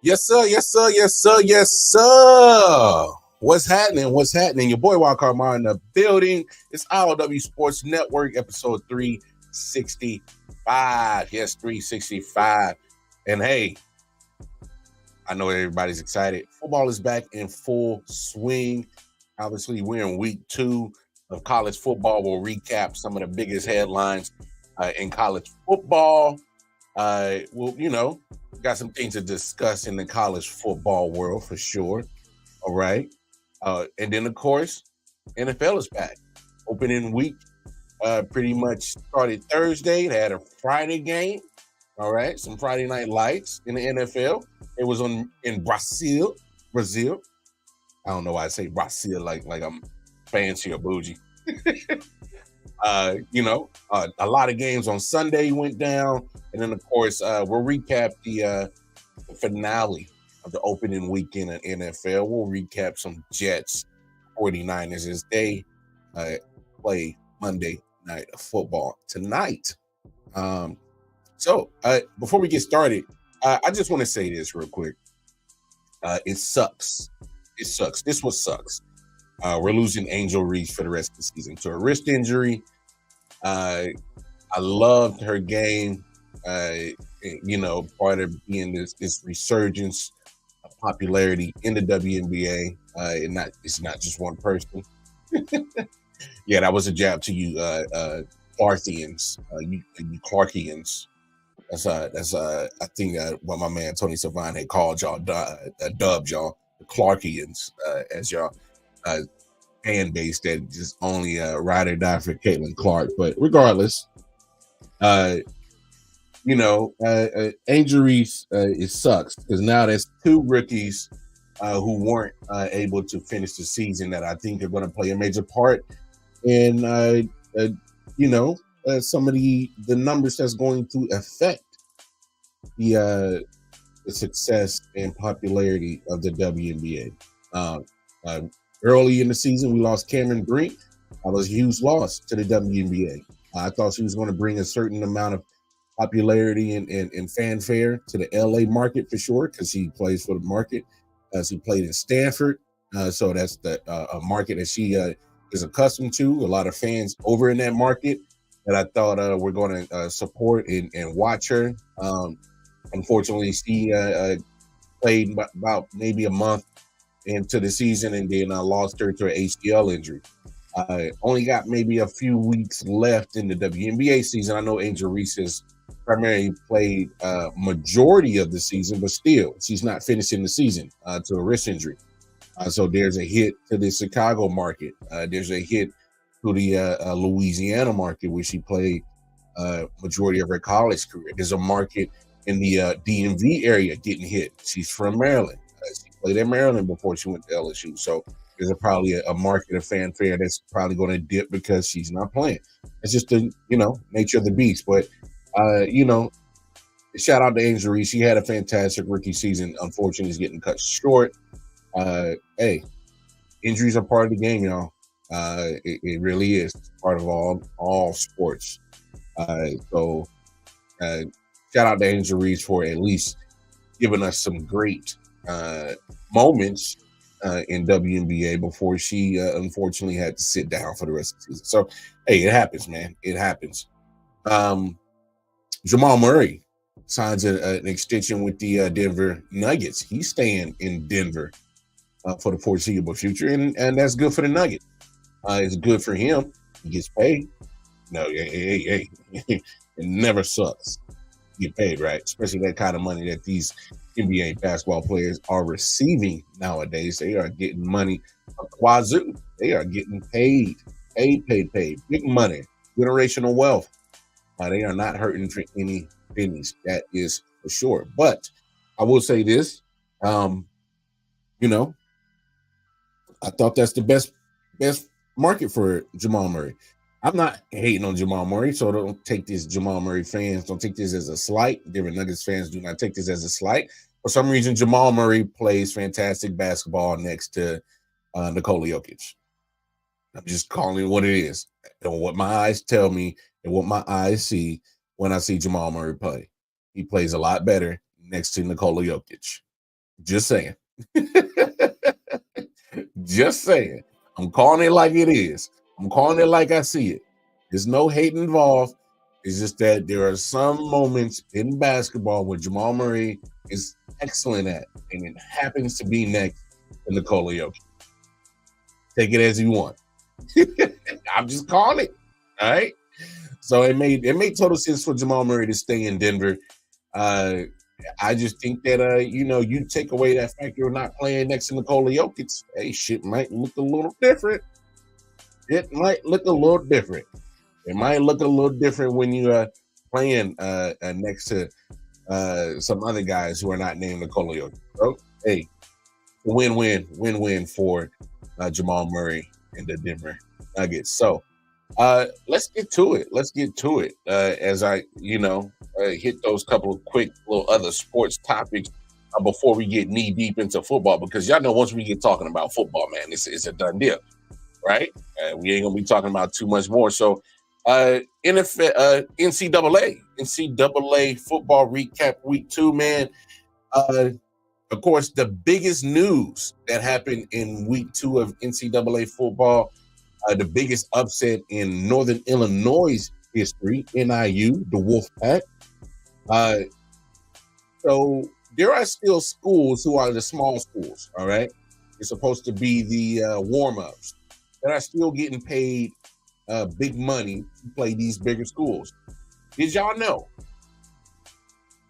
Yes, sir. Yes, sir. Yes, sir. Yes, sir. What's happening? What's happening? Your boy Wild Carmar in the building. It's I.O.W Sports Network, episode 365. Yes, 365. And hey, I know everybody's excited. Football is back in full swing. Obviously, we're in week 2 of college football. We'll recap some of the biggest headlines in college football. Got some things to discuss in the college football world for sure. All right. And then, of course, NFL is back. Opening week pretty much started Thursday. They had a Friday game. All right. Some Friday night lights in the NFL. It was in Brazil. I don't know why I say Brazil like I'm fancy or bougie. A lot of games on Sunday went down. And then, of course, we'll recap the finale of the opening weekend in NFL. We'll recap some Jets 49ers as they play Monday night football tonight. So before we get started, I just want to say this real quick. It sucks. It sucks. This one sucks. We're losing Angel Reese for the rest of the season to a wrist injury. I loved her game. Part of being this resurgence of popularity in the WNBA. It's not just one person. Yeah, that was a jab to you, Clarkians. You Clarkians. That's I think what my man Tony Savine had called y'all, dubbed y'all, the Clarkians, as y'all fan base that just only ride or die for Caitlin Clark. But regardless, injuries, it sucks because now there's 2 rookies who weren't able to finish the season that I think are going to play a major part in, some of the numbers that's going to affect the success and popularity of the WNBA. Early in the season, we lost Cameron Brink. That was a huge loss to the WNBA. I thought she was going to bring a certain amount of popularity and fanfare to the LA market for sure, because she plays for the market. She played in Stanford, so that's a market that she is accustomed to. A lot of fans over in that market that I thought we're going to support and watch her. Unfortunately, she played about maybe a month into the season, and then lost her to an ACL injury. Only got maybe a few weeks left in the WNBA season. I know Angel Reese has primarily played majority of the season, but still, she's not finishing the season to a wrist injury. So there's a hit to the Chicago market. There's a hit to the Louisiana market, where she played majority of her college career. There's a market in the DMV area getting hit. She's from Maryland. She played in Maryland before she went to LSU. So there's probably a market of fanfare that's probably going to dip because she's not playing. It's just the nature of the beast. But shout out to Angel Reese. She had a fantastic rookie season. Unfortunately, is getting cut short. Hey, injuries are part of the game, y'all. It really is part of all sports. So shout out to Angel Reese for at least giving us some great moments in WNBA before she unfortunately had to sit down for the rest of the season. So, hey, it happens, man. It happens. Jamal Murray signs an extension with the Denver Nuggets. He's staying in Denver for the foreseeable future, and that's good for the Nuggets. It's good for him. He gets paid. No, hey, it never sucks. Get paid, right? Especially that kind of money that these NBA basketball players are receiving nowadays. They are getting money a wazoo. They are getting paid. Big money, generational wealth. They are not hurting for any pennies. That is for sure. But I will say this, you know, I thought that's the best market for Jamal Murray. I'm not hating on Jamal Murray, so don't take this, Jamal Murray fans, don't take this as a slight. Denver Nuggets fans do not take this as a slight. For some reason, Jamal Murray plays fantastic basketball next to Nikola Jokic. I'm just calling it what it is. And what my eyes tell me and what my eyes see when I see Jamal Murray play. He plays a lot better next to Nikola Jokic. Just saying. Just saying. I'm calling it like it is. I'm calling it like I see it. There's no hate involved. It's just that there are some moments in basketball where Jamal Murray is excellent at, and it happens to be next to Nikola Jokic. Take it as you want. I'm just calling it. All right. So it made total sense for Jamal Murray to stay in Denver. I just think that you take away that fact you're not playing next to Nikola Jokic, hey, shit might look a little different. It might look a little different. It might look a little different when you are playing next to some other guys who are not named Nikola Jokic. So, hey, win-win for Jamal Murray and the Denver Nuggets. So let's get to it. As I, hit those couple of quick little other sports topics before we get knee deep into football, because y'all know once we get talking about football, man, it's a done deal, right? We ain't gonna be talking about too much more. So NFL, NCAA football recap week 2, man. Of course, the biggest news that happened in week 2 of NCAA football, the biggest upset in Northern Illinois history, NIU, the Wolfpack. So there are still schools who are the small schools, all right? It's supposed to be the warm-ups that are still getting paid big money to play these bigger schools. Did y'all know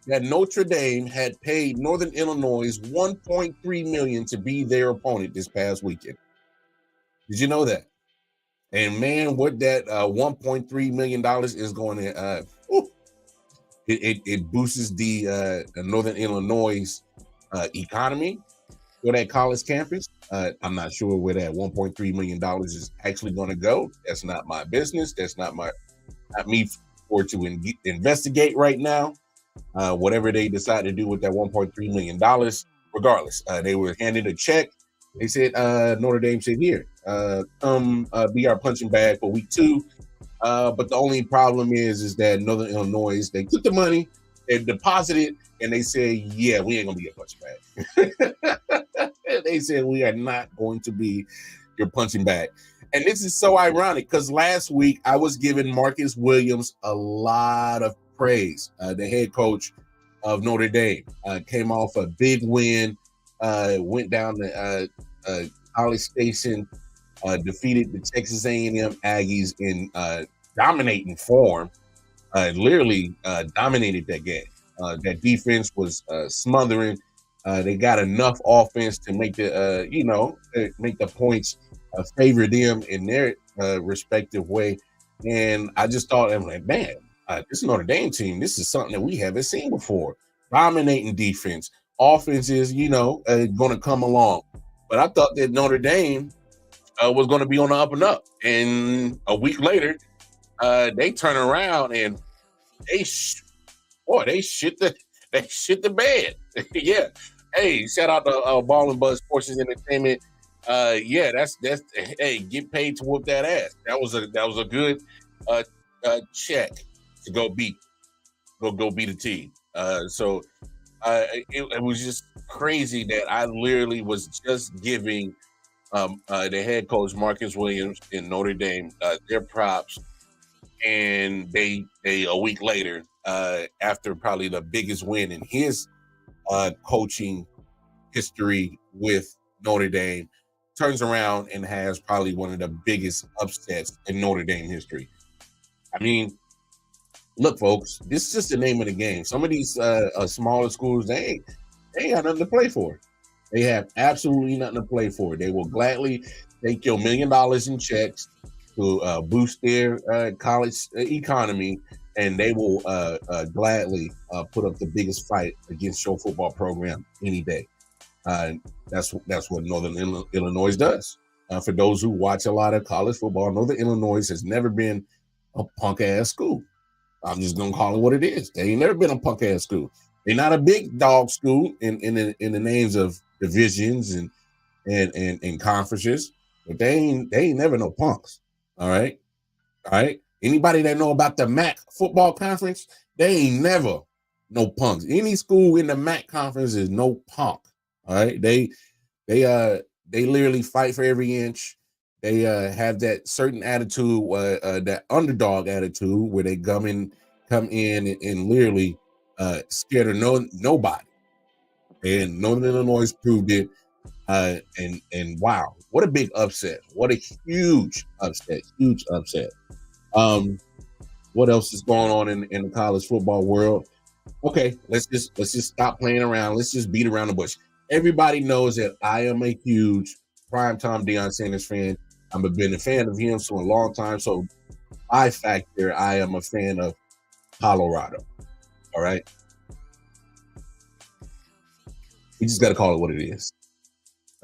that Notre Dame had paid Northern Illinois $1.3 million to be their opponent this past weekend? Did you know that? And man, what that $1.3 million is going to, it boosts the Northern Illinois economy for that college campus. I'm not sure where that $1.3 million is actually going to go. That's not my business. That's not me for to investigate right now. Whatever they decide to do with that $1.3 million, regardless, they were handed a check. They said, Notre Dame said, here, come be our punching bag for week 2. But the only problem is that Northern Illinois, they took the money, they deposited, and they said, yeah, we ain't going to be a punching bag. They said, we are not going to be your punching bag. And this is so ironic because last week I was giving Marcus Williams a lot of praise. The head coach of Notre Dame came off a big win, went down to College Station, defeated the Texas A&M Aggies in dominating form, literally dominated that game. That defense was smothering. They got enough offense to make the points favor them in their respective way. And I just thought, I'm like, man, this Notre Dame team, this is something that we haven't seen before. Dominating defense. Offense is, going to come along. But I thought that Notre Dame was going to be on the up and up. And a week later, they turn around and boy, they shit the bed. Yeah. Hey, shout out to Ball and Buzz Sports and Entertainment. Yeah, that's hey, get paid to whoop that ass. That was a good check to go beat a team. It was just crazy that I literally was just giving the head coach Marcus Williams in Notre Dame their props, and they a week later, after probably the biggest win in his coaching history with Notre Dame, turns around and has probably one of the biggest upsets in Notre Dame history. I mean, look, folks, this is just the name of the game. Some of these smaller schools, they ain't got nothing to play for. They have absolutely nothing to play for. They will gladly take your $1 million in checks to boost their college economy, and they will gladly put up the biggest fight against your football program any day. That's what Northern Illinois does. For those who watch a lot of college football, Northern Illinois has never been a punk ass school. I'm just gonna call it what it is. They ain't never been a punk ass school. They're not a big dog school in the names of divisions and conferences, but they ain't never no punks. All right. Anybody that know about the MAC football conference, they ain't never no punks. Any school in the MAC conference is no punk. All right. They literally fight for every inch. They have that certain attitude, that underdog attitude, where they come in and literally scared of nobody. And Northern Illinois proved it. And wow, what a big upset! What a huge upset! Huge upset. What else is going on in the college football world? Okay, let's just stop playing around. Let's just beat around the bush. Everybody knows that I am a huge primetime Deion Sanders fan. I've been a fan of him for a long time. So by factor, I am a fan of Colorado. All right. We just got to call it what it is.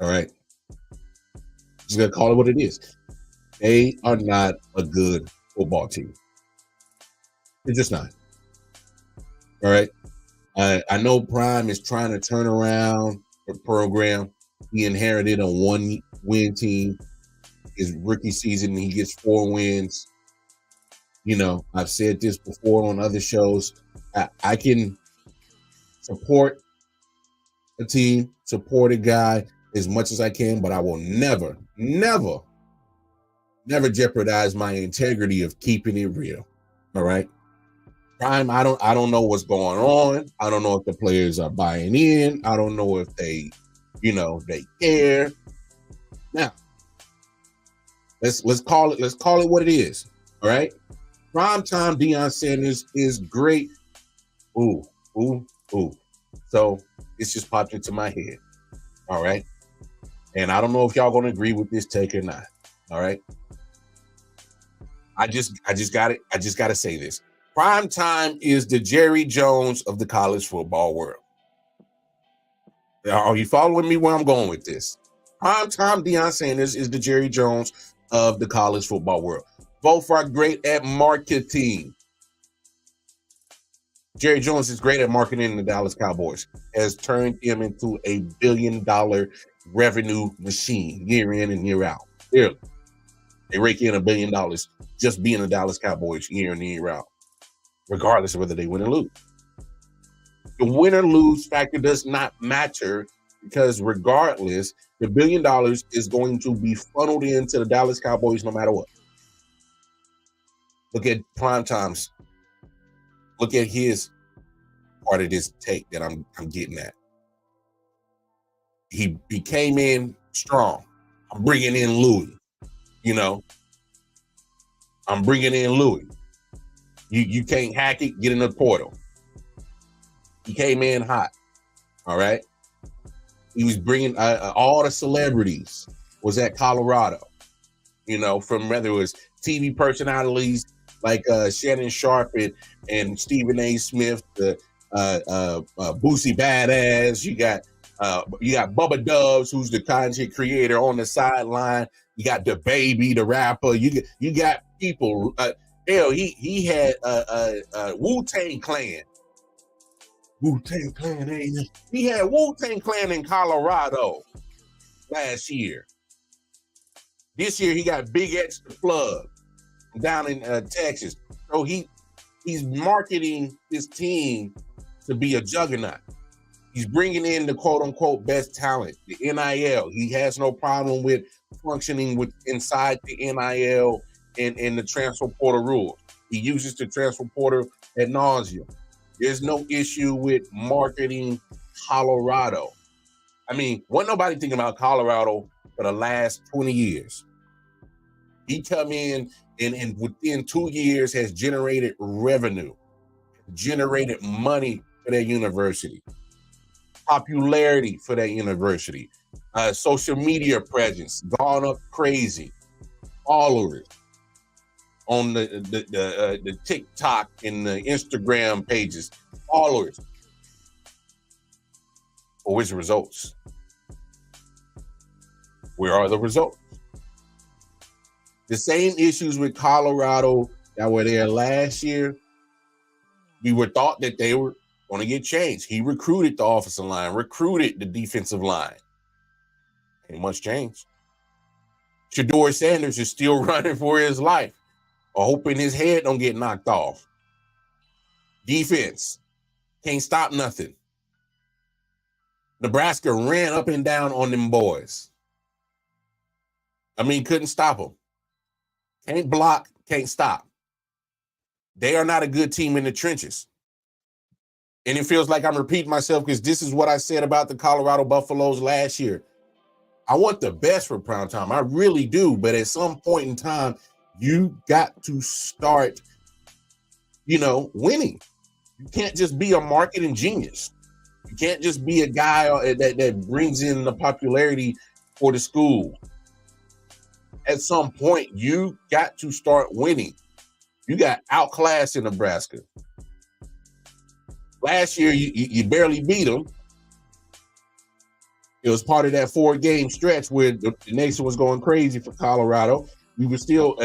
All right. Just got to call it what it is. They are not a good football team. They're just not. All right. I know Prime is trying to turn around the program. He inherited a 1-win team. His rookie season, he gets 4 wins. You know, I've said this before on other shows. I can support a team, support a guy as much as I can, but I will never jeopardize my integrity of keeping it real. All right. Prime, I don't know what's going on. I don't know if the players are buying in. I don't know if they care. Now, let's call it what it is. All right. Primetime Deion Sanders is great. Ooh. So it's just popped into my head. All right. And I don't know if y'all gonna agree with this take or not. All right. I just gotta say this. Primetime is the Jerry Jones of the college football world. Are you following me where I'm going with this? Primetime Deion Sanders is the Jerry Jones of the college football world. Both are great at marketing. Jerry Jones is great at marketing the Dallas Cowboys, has turned him into a $1 billion revenue machine year in and year out. Clearly, they rake in $1 billion just being the Dallas Cowboys year in and year out, regardless of whether they win or lose. The win or lose factor does not matter, because regardless, the $1 billion is going to be funneled into the Dallas Cowboys no matter what. Look at Primetime's. Look at his part of this take that I'm getting at. He came in strong. I'm bringing in Louis. I'm bringing in Louis. You can't hack it. Get in the portal. He came in hot. All right. He was bringing all the celebrities was at Colorado. From whether it was TV personalities like Shannon Sharp and Stephen A. Smith, the Boosie Badass. You got Bubba Dubs, who's the content creator on the sideline. You got the Baby, the rapper. You got people. He had Wu-Tang Clan Wu-Tang Clan ain't. He had Wu-Tang Clan in Colorado last year. This year he got Big X the Plug down in Texas. So he's marketing his team to be a juggernaut. He's bringing in the quote unquote best talent, the NIL. He has no problem with functioning with inside the NIL and the transfer portal rules. He uses the transfer portal ad nauseum. There's no issue with marketing Colorado. I mean, wasn't nobody thinking about Colorado for the last 20 years. He come in and within 2 years has generated revenue, generated money for that university, popularity for that university, social media presence gone up crazy, followers on the TikTok and the Instagram pages, followers. But where's the results? Where are the results? The same issues with Colorado that were there last year, we were thought that they were going to get changed. He recruited the offensive line, recruited the defensive line. Ain't much changed. Shedeur Sanders is still running for his life, or hoping his head don't get knocked off. Defense can't stop nothing. Nebraska ran up and down on them boys. I mean, couldn't stop them. Can't block, can't stop. They are not a good team in the trenches. And it feels like I'm repeating myself because this is what I said about the Colorado Buffaloes last year. I want the best for primetime. I really do. But at some point in time, you got to start, winning. You can't just be a marketing genius. You can't just be a guy that brings in the popularity for the school. At some point, you got to start winning. You got outclassed in Nebraska. Last year, you barely beat them. It was part of that 4-game stretch where the nation was going crazy for Colorado. We were still,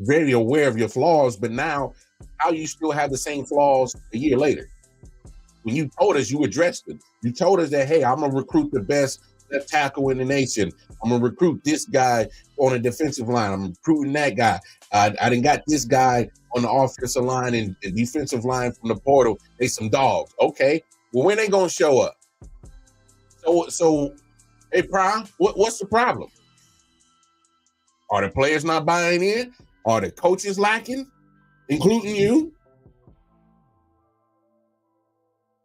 very aware of your flaws, but now how you still have the same flaws a year later? When you told us, you addressed them. You told us that, hey, I'm going to recruit the best left tackle in the nation. I'm going to recruit this guy on the defensive line. I'm recruiting that guy. I done got this guy on the offensive line and defensive line from the portal. They some dogs. Okay. Well, when they going to show up? So, hey, Prime, what's the problem? Are the players not buying in? Are the coaches lacking, including you?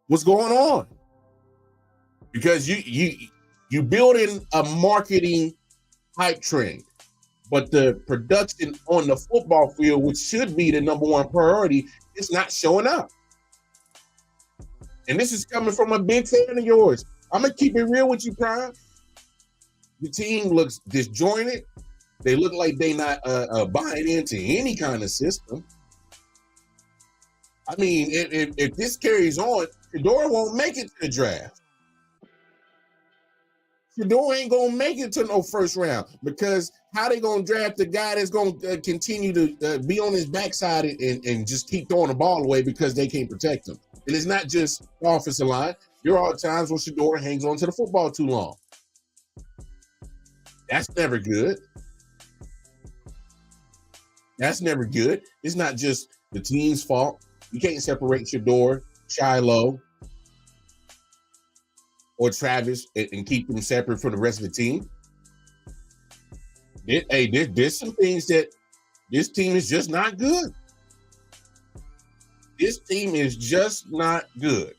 What's going on? Because you building a marketing hype train, but the production on the football field, which should be the number one priority, is not showing up. And this is coming from a big fan of yours. I'm going to keep it real with you, Prime. The team looks disjointed. They look like they not buying into any kind of system. I mean, if this carries on, Shedeur won't make it to the draft. Shedeur ain't going to make it to no first round because how they going to draft the guy that's going to continue to be on his backside and just keep throwing the ball away because they can't protect him. And it's not just the offensive line. There are times when Shedeur hangs on to the football too long. That's never good. That's never good. It's not just the team's fault. You can't separate Shedeur, Shiloh, or Travis and keep them separate from the rest of the team. There's some things that this team is just not good. This team is just not good.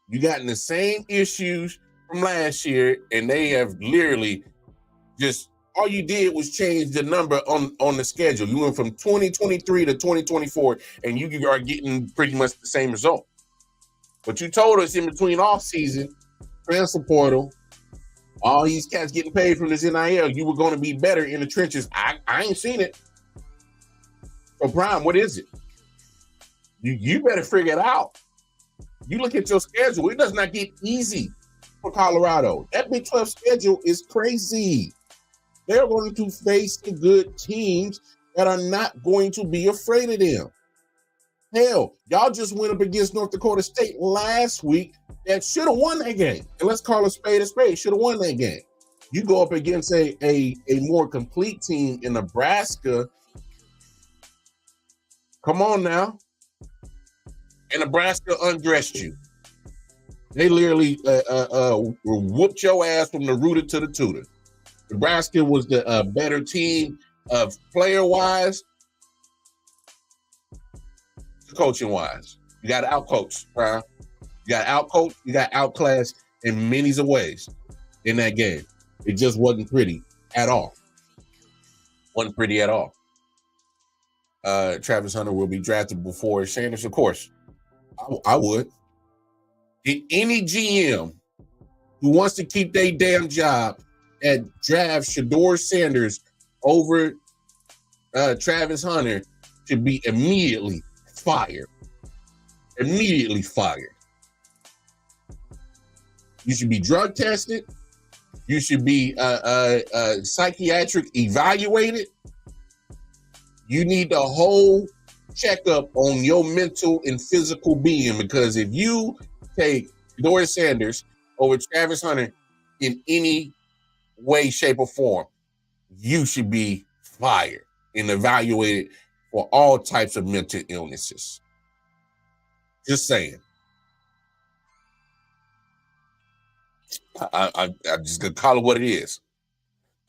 You got the same issues from last year, and they have literally just all you did was change the number on the schedule. You went from 2023 to 2024, and you are getting pretty much the same result. But you told us in between off season, transfer portal, all these cats getting paid from this NIL, you were going to be better in the trenches. I ain't seen it. So Prime, what is it? You better figure it out. You look at your schedule, it does not get easy for Colorado. That Big 12 schedule is crazy. They're going to face the good teams that are not going to be afraid of them. Hell, y'all just went up against North Dakota State last week that should have won that game. And let's call a spade, should have won that game. You go up against a more complete team in Nebraska. Come on now. And Nebraska undressed you. They literally whooped your ass from the rooter to the tutor. Nebraska was the better team of player-wise, coaching-wise. You got outcoached, Brian. You got outcoached. You got outclassed in many ways in that game. It just wasn't pretty at all. Wasn't pretty at all. Travis Hunter will be drafted before Sanders, of course. I would. Any GM who wants to keep their damn job and draft Shedeur Sanders over Travis Hunter should be immediately fired. Immediately fired. You should be drug tested. You should be psychiatric evaluated. You need the whole checkup on your mental and physical being, because if you take Shedeur Sanders over Travis Hunter in any way, shape, or form, you should be fired and evaluated for all types of mental illnesses. Just saying. I'm just gonna call it what it is.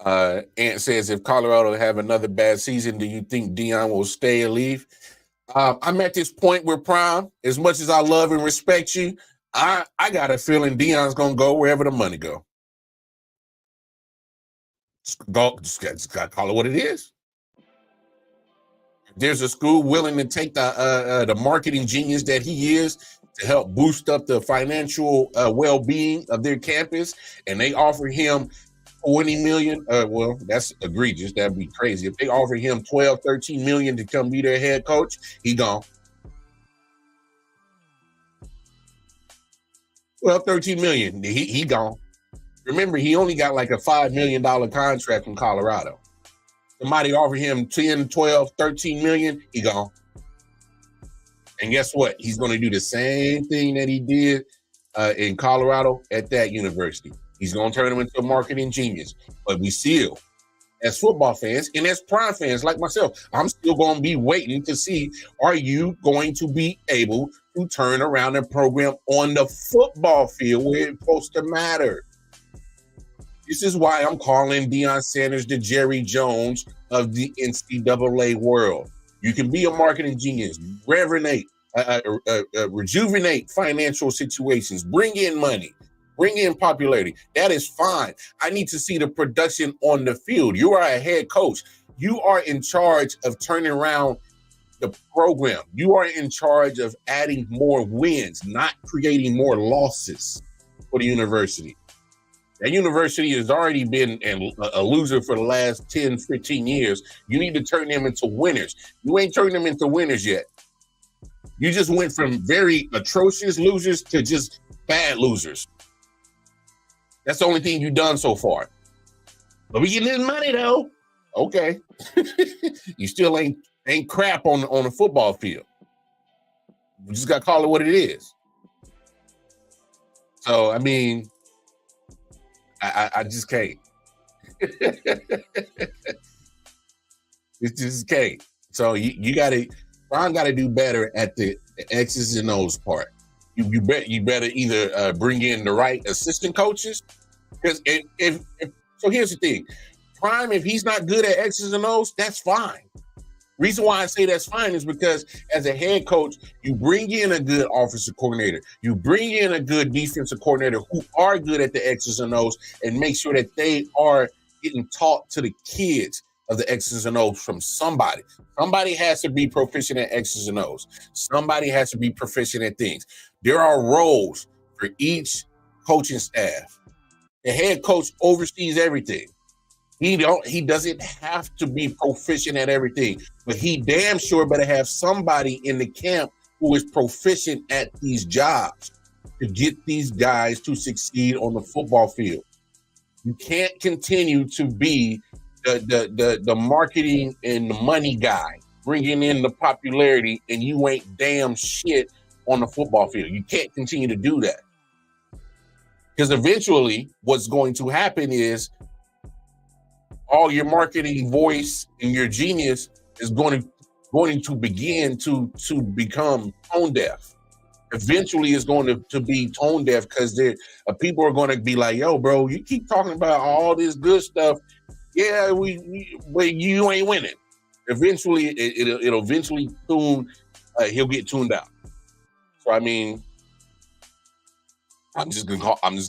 Ant says, if Colorado have another bad season, do you think Deion will stay or leave? I'm at this point where, Prime, as much as I love and respect you, I got a feeling Deion's gonna go wherever the money go. Just gotta call it what it is. There's a school willing to take the marketing genius that he is to help boost up the financial well-being of their campus, and they offer him $20 million. Well, that's egregious. That'd be crazy. If they offer him $12, $13 million to come be their head coach, he gone. 12, $13 million, he gone. Remember, he only got like a $5 million contract from Colorado. Somebody offered him 10, 12, 13 million, he gone. And guess what? He's going to do the same thing that he did in Colorado at that university. He's going to turn him into a marketing genius. But we still, as football fans and as Prime fans like myself, I'm still going to be waiting to see, are you going to be able to turn around a program on the football field where it's supposed to matter? This is why I'm calling Deion Sanders the Jerry Jones of the NCAA world. You can be a marketing genius, rejuvenate financial situations, bring in money, bring in popularity. That is fine. I need to see the production on the field. You are a head coach. You are in charge of turning around the program. You are in charge of adding more wins, not creating more losses for the university. That university has already been a loser for the last 10, 15 years. You need to turn them into winners. You ain't turned them into winners yet. You just went from very atrocious losers to just bad losers. That's the only thing you've done so far. But we getting in money though. Okay. You still ain't crap on the football field. We just got to call it what it is. So, I mean, I just can't. It just can't. So you Ron got to do better at the X's and O's part. You better either bring in the right assistant coaches, because so here's the thing, Prime, if he's not good at X's and O's, that's fine. Reason why I say that's fine is because as a head coach, you bring in a good offensive coordinator, you bring in a good defensive coordinator who are good at the X's and O's, and make sure that they are getting taught to the kids of the X's and O's from somebody. Somebody has to be proficient at X's and O's. Somebody has to be proficient at things. There are roles for each coaching staff. The head coach oversees everything. He doesn't have to be proficient at everything, but he damn sure better have somebody in the camp who is proficient at these jobs to get these guys to succeed on the football field. You can't continue to be the marketing and the money guy bringing in the popularity, and you ain't damn shit on the football field. You can't continue to do that. Because eventually what's going to happen is all your marketing voice and your genius is going to begin to become tone deaf. Eventually it's going to be tone deaf because people are going to be like, yo, bro, you keep talking about all this good stuff. Yeah, but you ain't winning. Eventually it'll eventually he'll get tuned out. So I mean, I'm just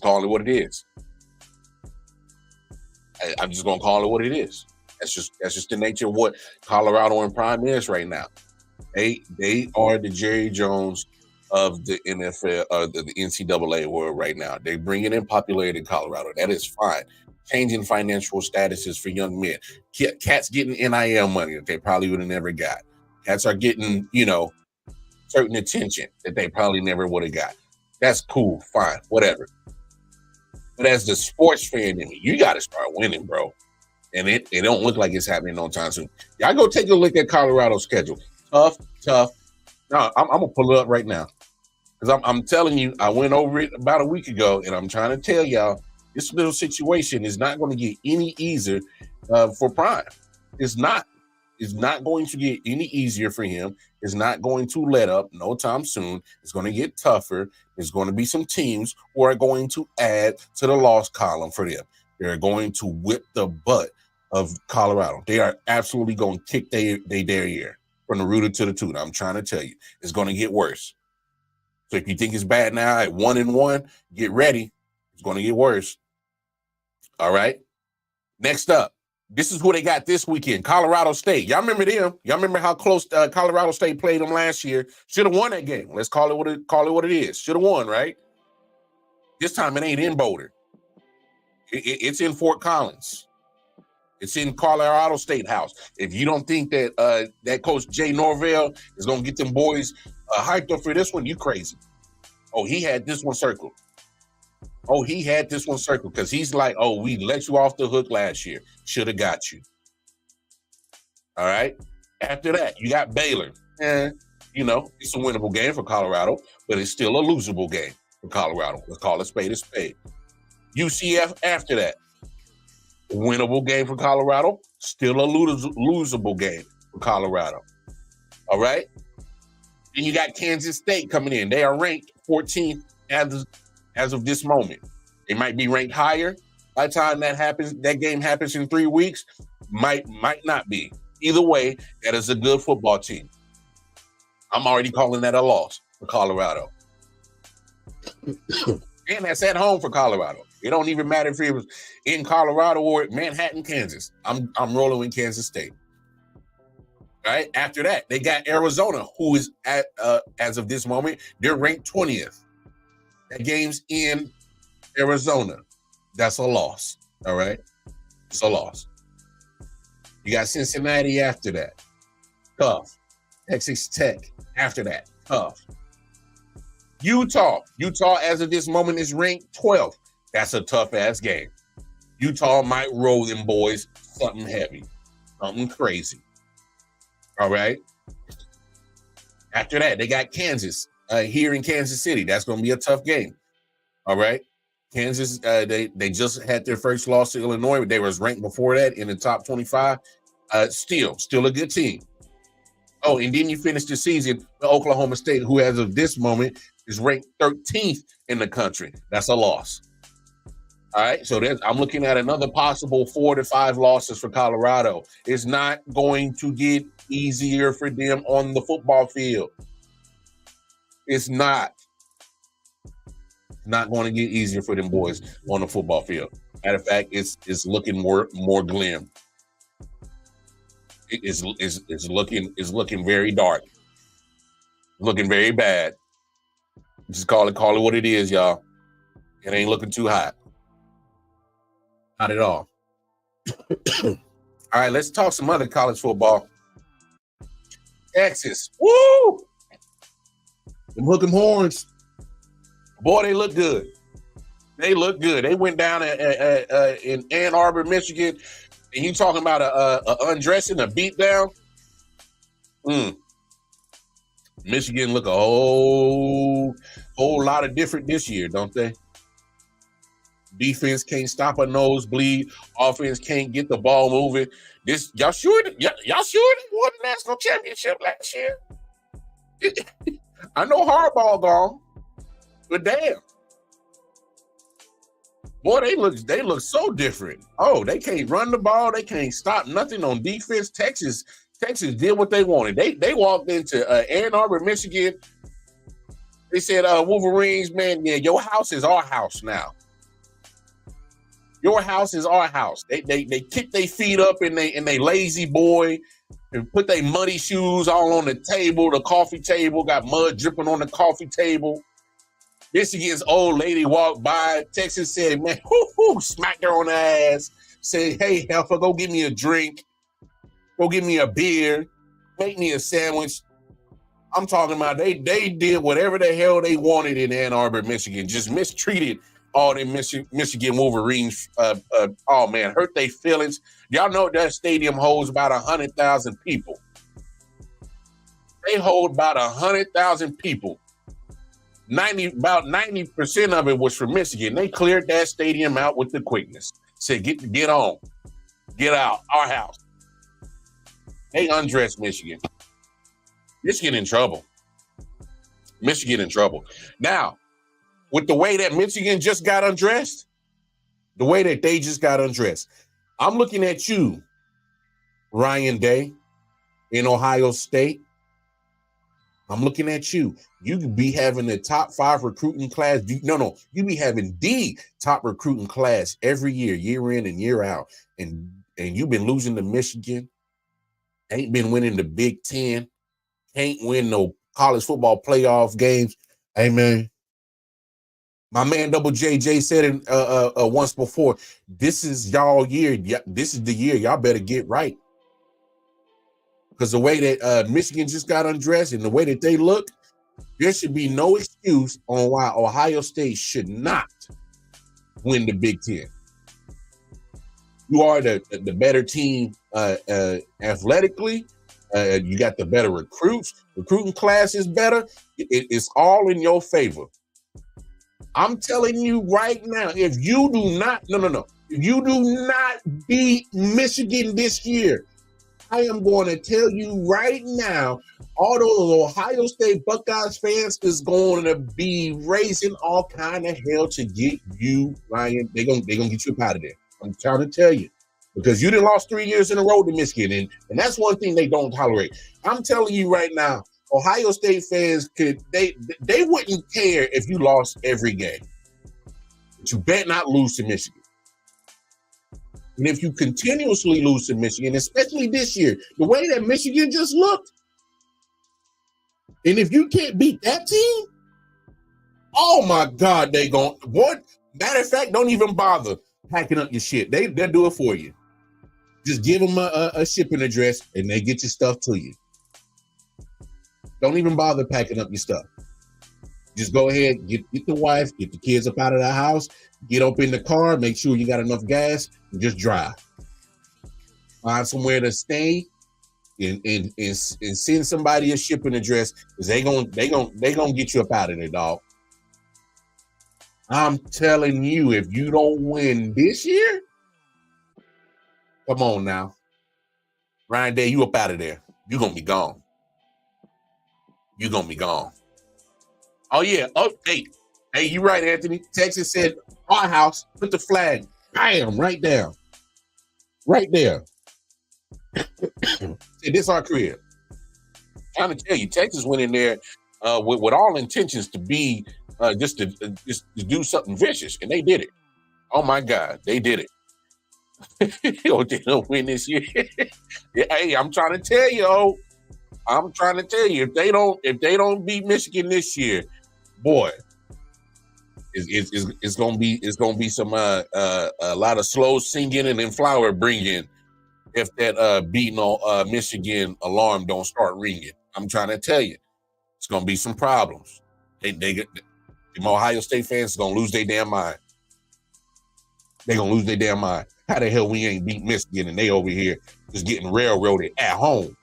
calling it what it is. I'm just gonna call it what it is. That's just the nature of what Colorado and Prime is right now. They are the Jerry Jones of the NFL, the NCAA world right now. They're bringing in popularity in Colorado. That is fine. Changing financial statuses for young men. Cats getting NIL money that they probably would have never got. Cats are getting, certain attention that they probably never would have got. That's cool, fine, whatever. But as the sports fan in me, you got to start winning, bro. And it don't look like it's happening no time soon. Y'all go take a look at Colorado's schedule. Tough. No, I'm gonna pull it up right now because I'm telling you, I went over it about a week ago, and I'm trying to tell y'all this little situation is not going to get any easier for Prime. It's not. It's not going to get any easier for him. It's not going to let up no time soon. It's going to get tougher. There's going to be some teams who are going to add to the loss column for them. They're going to whip the butt of Colorado. They are absolutely going to kick their derriere from the rooter to the tutor. I'm trying to tell you, it's going to get worse. So if you think it's bad now at 1-1, get ready. It's going to get worse. All right. Next up. This is who they got this weekend, Colorado State. Y'all remember them? Y'all remember how close Colorado State played them last year? Should have won that game. Let's call it what it is. Should have won, right? This time it ain't in Boulder. It's in Fort Collins. It's in Colorado State House. If you don't think that that Coach Jay Norvell is gonna get them boys hyped up for this one, you crazy. Oh, he had this one circled. Because he's like, oh, we let you off the hook last year. Should have got you. All right. After that, you got Baylor. It's a winnable game for Colorado, but it's still a losable game for Colorado. Let's call a spade a spade. UCF after that. Winnable game for Colorado, still a losable game for Colorado. All right. Then you got Kansas State coming in. They are ranked 14th as of this moment. They might be ranked higher by the time that game happens in 3 weeks. Might not be. Either way, that is a good football team. I'm already calling that a loss for Colorado. And that's at home for Colorado. It don't even matter if it was in Colorado or Manhattan, Kansas. I'm rolling with Kansas State. All right. After that, they got Arizona, who is at as of this moment, they're ranked 20th. That game's in Arizona. That's a loss. All right. It's a loss. You got Cincinnati after that. Tough. Texas Tech after that. Tough. Utah as of this moment is ranked 12th. That's a tough ass game. Utah might roll them boys something heavy, something crazy. All right. After that, they got Kansas here in Kansas City. That's going to be a tough game. All right. Kansas, they just had their first loss to Illinois, but they was ranked before that in the top 25. Still a good team. Oh, and then you finish the season with Oklahoma State, who as of this moment is ranked 13th in the country. That's a loss. All right, so I'm looking at another possible 4 to 5 losses for Colorado. It's not going to get easier for them on the football field. It's not going to get easier for them boys on the football field. Matter of fact, it's looking more glim. It's looking very dark. Looking very bad. Just call it what it is, y'all. It ain't looking too hot. Not at all. All right, let's talk some other college football. Texas. Woo! Them hook 'em horns. Boy, they look good. They went down in Ann Arbor, Michigan, and you talking about a undressing, a beat down. Michigan look a whole lot of different this year, don't they? Defense can't stop a nosebleed. Offense can't get the ball moving. Y'all sure they won the national championship last year? I know Harbaugh gone, but damn. Boy, they look so different. Oh, they can't run the ball. They can't stop nothing on defense. Texas did what they wanted. They walked into Ann Arbor, Michigan. They said, Wolverines, man, yeah, your house is our house now. Your house is our house. They kick their feet up in they lazy boy and put their muddy shoes all on the table. The coffee table got mud dripping on the coffee table. Michigan's old lady walked by. Texas said, man, smacked her on the ass. Said, hey, heifer, go get me a drink. Go get me a beer. Make me a sandwich. I'm talking about they did whatever the hell they wanted in Ann Arbor, Michigan. Just mistreated all the Michigan Wolverines. Oh, man, hurt their feelings. Y'all know that stadium holds about 100,000 people. They hold about 100,000 people. About 90% of it was from Michigan. They cleared that stadium out with the quickness. Said, get on. Get out. Our house. They undressed Michigan. Michigan in trouble. Michigan in trouble. Now, with the way that Michigan just got undressed, the way that they just got undressed, I'm looking at you, Ryan Day, in Ohio State. I'm looking at you. You could be having the top 5 recruiting class. You be having the top recruiting class every year in and year out. And you've been losing to Michigan. Ain't been winning the Big Ten. Can't win no college football playoff games. Hey, man. My man Double JJ said it once before. This is y'all year. This is the year. Y'all better get right. Because the way that Michigan just got undressed and the way that they look, there should be no excuse on why Ohio State should not win the Big Ten. You are the better team athletically. You got the better recruits. Recruiting class is better. It's all in your favor. I'm telling you right now, if you do not, if you do not beat Michigan this year, I am going to tell you right now, all those Ohio State Buckeyes fans is going to be raising all kind of hell to get you, Ryan. They're gonna get you up out of there. I'm trying to tell you. Because you done lost 3 years in a row to Michigan, and that's one thing they don't tolerate. I'm telling you right now, Ohio State fans they wouldn't care if you lost every game. But you better not lose to Michigan. And if you continuously lose to Michigan, especially this year, the way that Michigan just looked, and if you can't beat that team, oh my God, they gon' what? Matter of fact, don't even bother packing up your shit. They'll do it for you. Just give them a shipping address and they get your stuff to you. Don't even bother packing up your stuff. Just go ahead, get the wife, get the kids up out of the house, get up in the car, make sure you got enough gas, and just drive. Find somewhere to stay and send somebody a shipping address because they gonna get you up out of there, dog. I'm telling you, if you don't win this year, come on now. Ryan Day, you up out of there. You're gonna be gone. You're gonna be gone. Oh, yeah. Oh, hey, you right, Anthony. Texas said, our house, put the flag. Bam, right down. Right there. Said, this our career. Trying to tell you, Texas went in there with all intentions to be just to do something vicious, and they did it. Oh my God, they did it. They don't win this year. Hey, I'm trying to tell you, if they don't beat Michigan this year, boy, it's gonna be some a lot of slow singing and then flower bringing if that beating on Michigan alarm don't start ringing. I'm trying to tell you, it's gonna be some problems. Them Ohio State fans are gonna lose their damn mind. They're gonna lose their damn mind. How the hell we ain't beat Michigan and they over here just getting railroaded at home?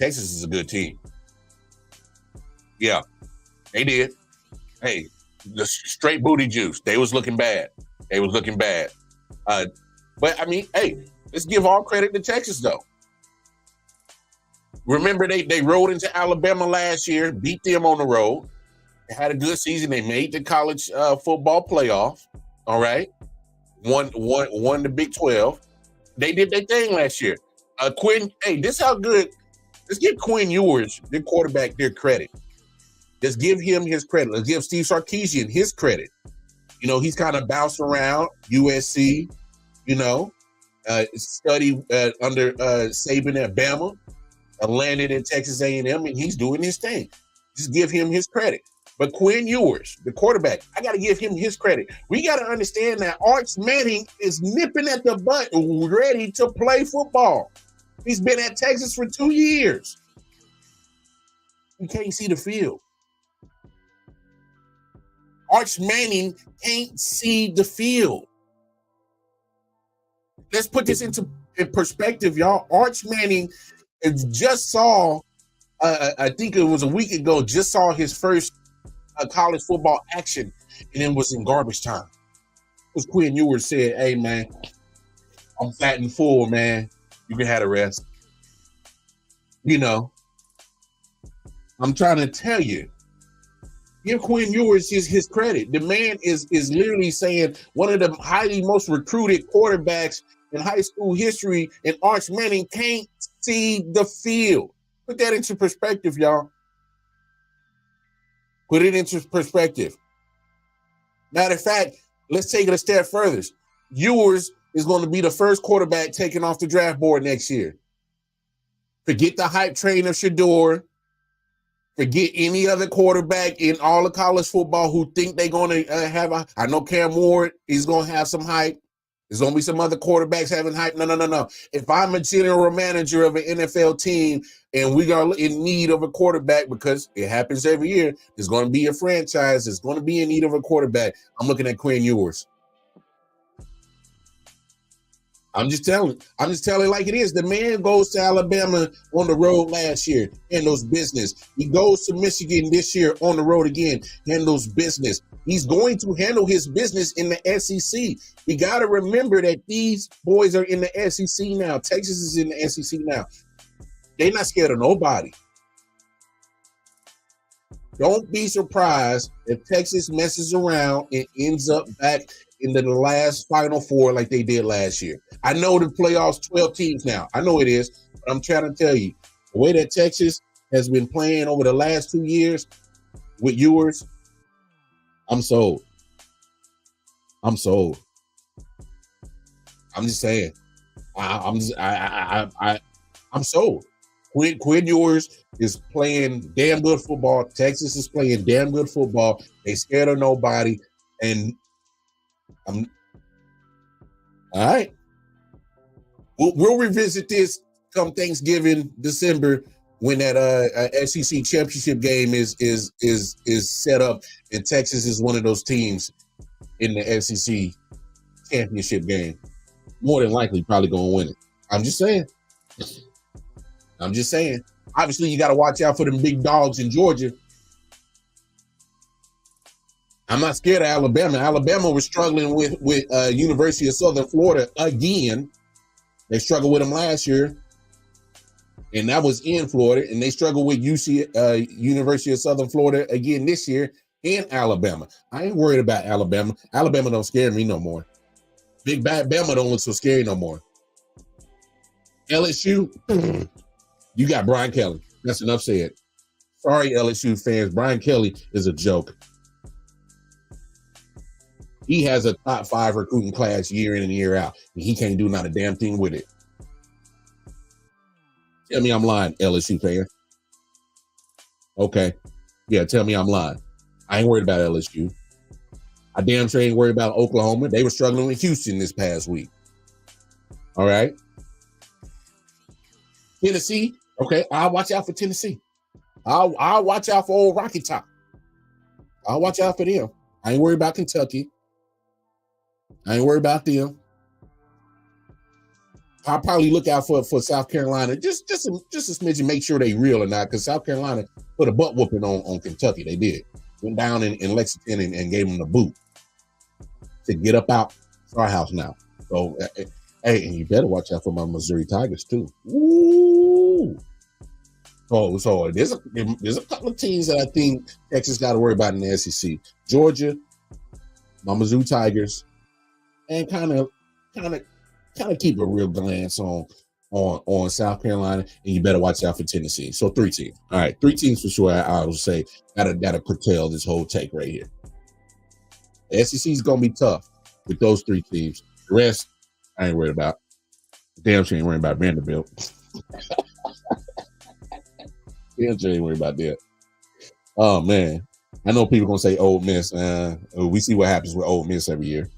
Texas is a good team. Yeah, they did. Hey, the straight booty juice. They was looking bad. But I mean, hey, let's give all credit to Texas though. Remember, they rode into Alabama last year, beat them on the road. They had a good season. They made the college football playoff. All right, won the Big 12. They did their thing last year. Quinn, hey, this how good. Let's give Quinn Ewers, their quarterback, their credit. Let's give him his credit. Let's give Steve Sarkisian his credit. You know, he's kind of bounced around USC. You know, studied under Saban at Bama, landed in Texas A&M, and he's doing his thing. Just give him his credit. But Quinn Ewers, the quarterback, I got to give him his credit. We got to understand that Arch Manning is nipping at the butt, ready to play football. He's been at Texas for 2 years. You can't see the field. Arch Manning can't see the field. Let's put this in perspective, y'all. Arch Manning just saw, I think it was a week ago, just saw his first college football action, and it was in garbage time. Because Quinn Ewers said, hey, man, I'm fat and full, man. You can have the rest. You know, I'm trying to tell you, give Quinn Ewers his credit. The man is literally saying one of the highly most recruited quarterbacks in high school history, and Arch Manning can't see the field. Put that into perspective, y'all. Put it into perspective. Matter of fact, let's take it a step further. Ewers is going to be the first quarterback taken off the draft board next year. Forget the hype train of Shador. Forget any other quarterback in all of college football who think they're going to have a. I know Cam Ward is going to have some hype. There's going to be some other quarterbacks having hype. No. If I'm a general manager of an NFL team and we are in need of a quarterback, because it happens every year, there's going to be a franchise that's going to be in need of a quarterback. I'm looking at Quinn Ewers. I'm just telling like it is. The man goes to Alabama on the road last year, handles business. He goes to Michigan this year on the road again, handles business. He's going to handle his business in the SEC. We got to remember that these boys are in the SEC now. Texas is in the SEC now. They're not scared of nobody. Don't be surprised if Texas messes around and ends up back in the last Final Four like they did last year. I know the playoffs 12 teams now. I know it is, but I'm trying to tell you, the way that Texas has been playing over the last 2 years with Ewers, I'm sold. I'm just saying. I'm sold. Quinn Ewers is playing damn good football. Texas is playing damn good football. They scared of nobody, and all right. We'll revisit this come Thanksgiving, December, when that SEC championship game is set up, and Texas is one of those teams in the SEC championship game. More than likely, probably going to win it. I'm just saying. Obviously, you got to watch out for them big dogs in Georgia. I'm not scared of Alabama. Alabama was struggling with University of Southern Florida again. They struggled with them last year, and that was in Florida. And they struggled with University of Southern Florida again this year in Alabama. I ain't worried about Alabama. Alabama don't scare me no more. Big Bad Bama don't look so scary no more. LSU, you got Brian Kelly. That's enough said. Sorry, LSU fans. Brian Kelly is a joke. He has a top 5 recruiting class year in and year out, and he can't do not a damn thing with it. Tell me I'm lying, LSU fan. Okay. Yeah, tell me I'm lying. I ain't worried about LSU. I damn sure ain't worried about Oklahoma. They were struggling with Houston this past week. All right. Tennessee. Okay, I'll watch out for Tennessee. I'll watch out for old Rocky Top. I'll watch out for them. I ain't worried about Kentucky. I ain't worried about them. I'll probably look out for South Carolina just a smidge and make sure they real or not, because South Carolina put a butt whooping on Kentucky. They did. Went down in Lexington and gave them the boot to get up out our house now. So, hey, and you better watch out for my Missouri Tigers too. Ooh. So there's a couple of teams that I think Texas got to worry about in the SEC. Georgia, my Mizzou Tigers, and kind of keep a real glance on South Carolina, and you better watch out for Tennessee. So 3 teams. All right, 3 teams for sure. I would say gotta curtail this whole take right here. The SEC is gonna be tough with those 3 teams. The rest, I ain't worried about. Damn sure ain't worried about Vanderbilt. Damn sure ain't worried about that. Oh man, I know people gonna say Ole Miss. We see what happens with Ole Miss every year.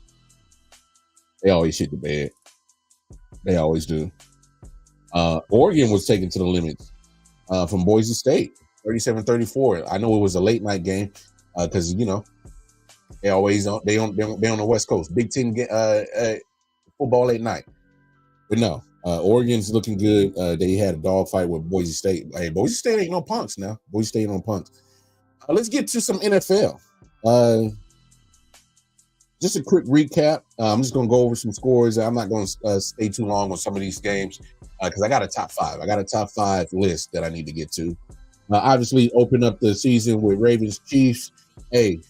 They always shit the bed. They always do. Oregon was taken to the limits from Boise State, 37-34. I know it was a late night game because they always on the West Coast. Big Ten football late night, but no, Oregon's looking good. They had a dogfight with Boise State. Hey, Boise State ain't no punks now. Boise State ain't no punks. Let's get to some NFL. Just a quick recap. I'm just going to go over some scores. I'm not going to stay too long on some of these games because I got a top 5. I got a top 5 list that I need to get to. Obviously, open up the season with Ravens Chiefs. Hey,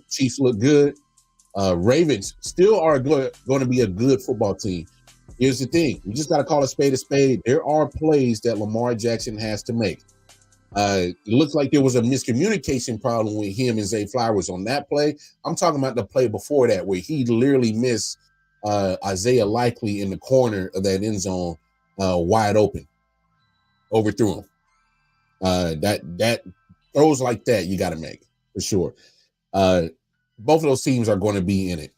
Chiefs look good. Ravens still are going to be a good football team. Here's the thing. We just got to call a spade a spade. There are plays that Lamar Jackson has to make. It looks like there was a miscommunication problem with him and Zay Flowers on that play. I'm talking about the play before that where he literally missed Isaiah Likely in the corner of that end zone wide open. Overthrew him. That throws like that you got to make for sure. Both of those teams are going to be in it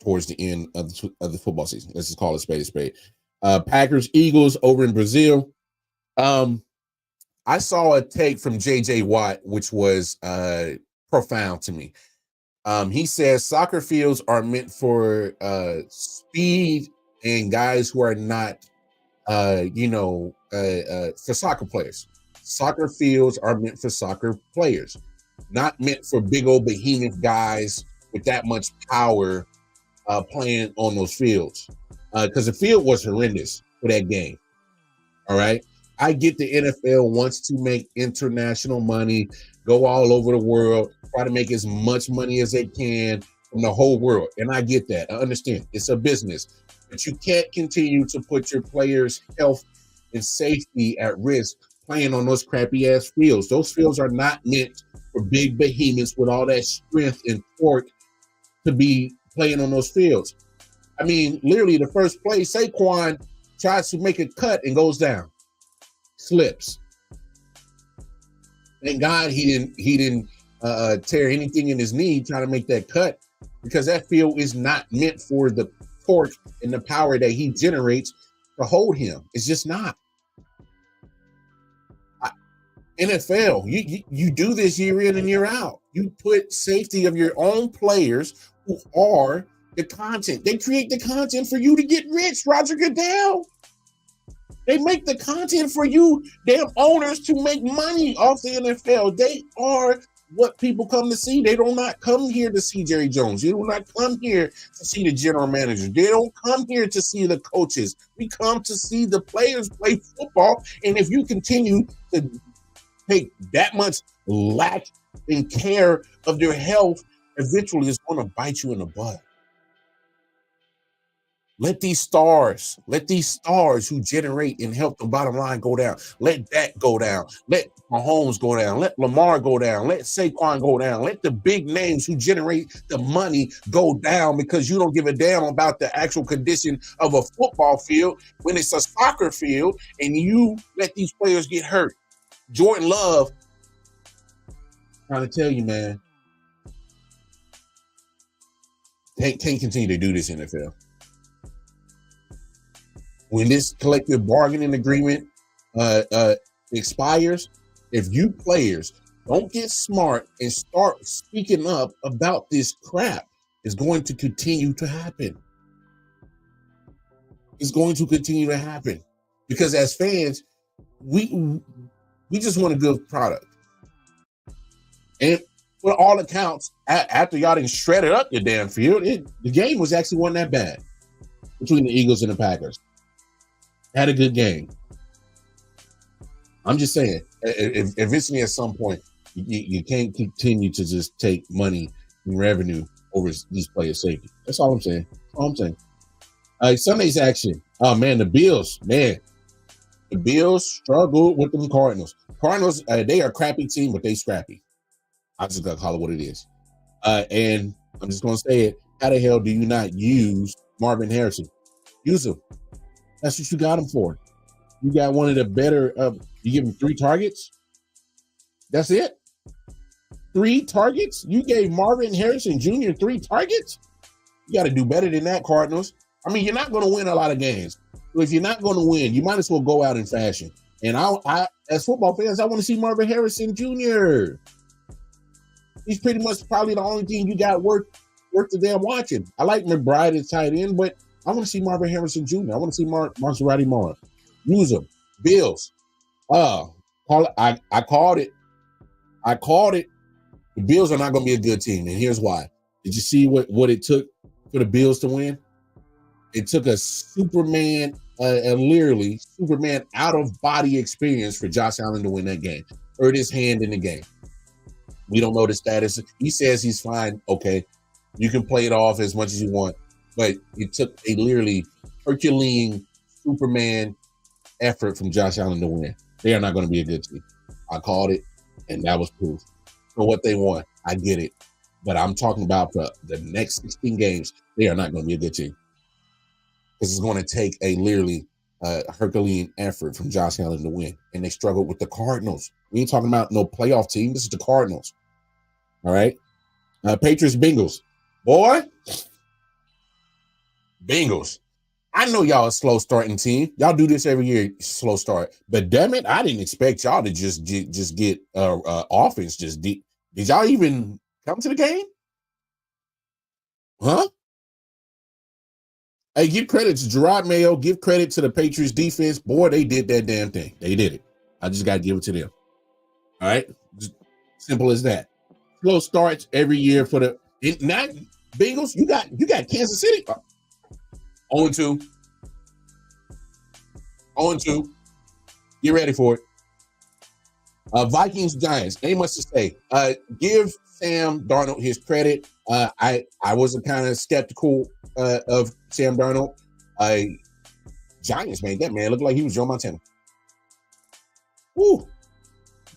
towards the end of the football season. Let's just call it spade a spade. Packers, Eagles over in Brazil. I saw a take from J.J. Watt, which was profound to me. He says soccer fields are meant for speed and guys who are not, for soccer players. Soccer fields are meant for soccer players, not meant for big old behemoth guys with that much power playing on those fields. Because the field was horrendous for that game. All right. I get the NFL wants to make international money, go all over the world, try to make as much money as they can from the whole world. And I get that. I understand. It's a business. But you can't continue to put your players' health and safety at risk playing on those crappy-ass fields. Those fields are not meant for big behemoths with all that strength and torque to be playing on those fields. I mean, literally the first play, Saquon tries to make a cut and goes down. Slips. Thank God he didn't tear anything in his knee trying to make that cut, because that field is not meant for the torque and the power that he generates to hold him. It's just not. NFL, you do this year in and year out. You put safety of your own players who are the content. They create the content for you to get rich, Roger Goodell. They make the content for you, damn owners, to make money off the NFL. They are what people come to see. They do not come here to see Jerry Jones. They do not come here to see the general manager. They don't come here to see the coaches. We come to see the players play football. And if you continue to take that much lack in care of their health, eventually it's going to bite you in the butt. Let these stars who generate and help the bottom line go down. Let that go down. Let Mahomes go down. Let Lamar go down. Let Saquon go down. Let the big names who generate the money go down, because you don't give a damn about the actual condition of a football field when it's a soccer field, and you let these players get hurt. Jordan Love, trying to tell you, man, can't continue to do this, NFL. When this collective bargaining agreement expires, if you players don't get smart and start speaking up about this crap, it's going to continue to happen. It's going to continue to happen because as fans, we just want a good product. And for all accounts, after y'all didn't shred it up the damn field, the game was actually wasn't that bad between the Eagles and the Packers. Had a good game. I'm just saying, eventually at some point, you can't continue to just take money and revenue over these players' safety. That's all I'm saying. Sunday's action. Oh, man, the Bills. Man, the Bills struggled with the Cardinals. Cardinals, they are a crappy team, but they scrappy. I just got to call it what it is. And I'm just going to say it. How the hell do you not use Marvin Harrison? Use him. That's what you got him for. You got one of the better, you give him 3 targets. That's it. 3 targets? You gave Marvin Harrison Jr. 3 targets? You got to do better than that, Cardinals. I mean, you're not going to win a lot of games. So if you're not going to win, you might as well go out in fashion. And I as football fans, I want to see Marvin Harrison Jr. He's pretty much probably the only thing you got worth the damn watching. I like McBride as tight end, but I want to see Marvin Harrison Jr. I want to see Maserati Marv. Use him. Bills. I called it. The Bills are not going to be a good team, and here's why. Did you see what it took for the Bills to win? It took a Superman, literally Superman out-of-body experience for Josh Allen to win that game. Hurt his hand in the game. We don't know the status. He says he's fine. Okay, you can play it off as much as you want, but it took a literally Herculean Superman effort from Josh Allen to win. They are not going to be a good team. I called it, and that was proof. For what they want, I get it. But I'm talking about for the next 16 games, they are not going to be a good team. Because it's going to take a literally Herculean effort from Josh Allen to win. And they struggled with the Cardinals. We ain't talking about no playoff team. This is the Cardinals. All right? Patriots, Bengals. Boy. Bengals. I know y'all a slow starting team. Y'all do this every year, slow start. But damn it, I didn't expect y'all to just get offense just deep. Did y'all even come to the game? Huh? Hey, give credit to Gerard Mayo. Give credit to the Patriots defense. Boy, they did that damn thing. They did it. I just got to give it to them. All right? Just simple as that. Slow starts every year for the Bengals. You got Kansas City. 0-2. 0-2. Get ready for it. Vikings, Giants. Ain't much to say. Give Sam Darnold his credit. I was kind of skeptical of Sam Darnold. Giants, man, that man looked like he was Joe Montana. Woo.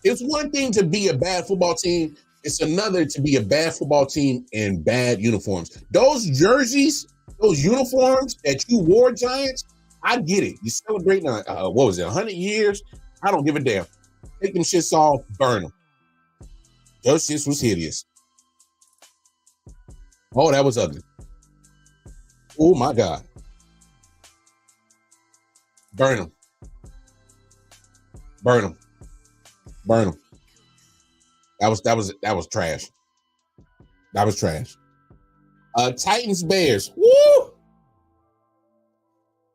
It's one thing to be a bad football team. It's another to be a bad football team in bad uniforms. Those jerseys, those uniforms that you wore, Giants, I get it. You celebrating, what was it, 100 years? I don't give a damn. Take them shits off, burn them. Those shits was hideous. Oh, that was ugly. Oh, my God. Burn them. Burn them. Burn them. That was trash. That was trash. Titans, Bears. Woo!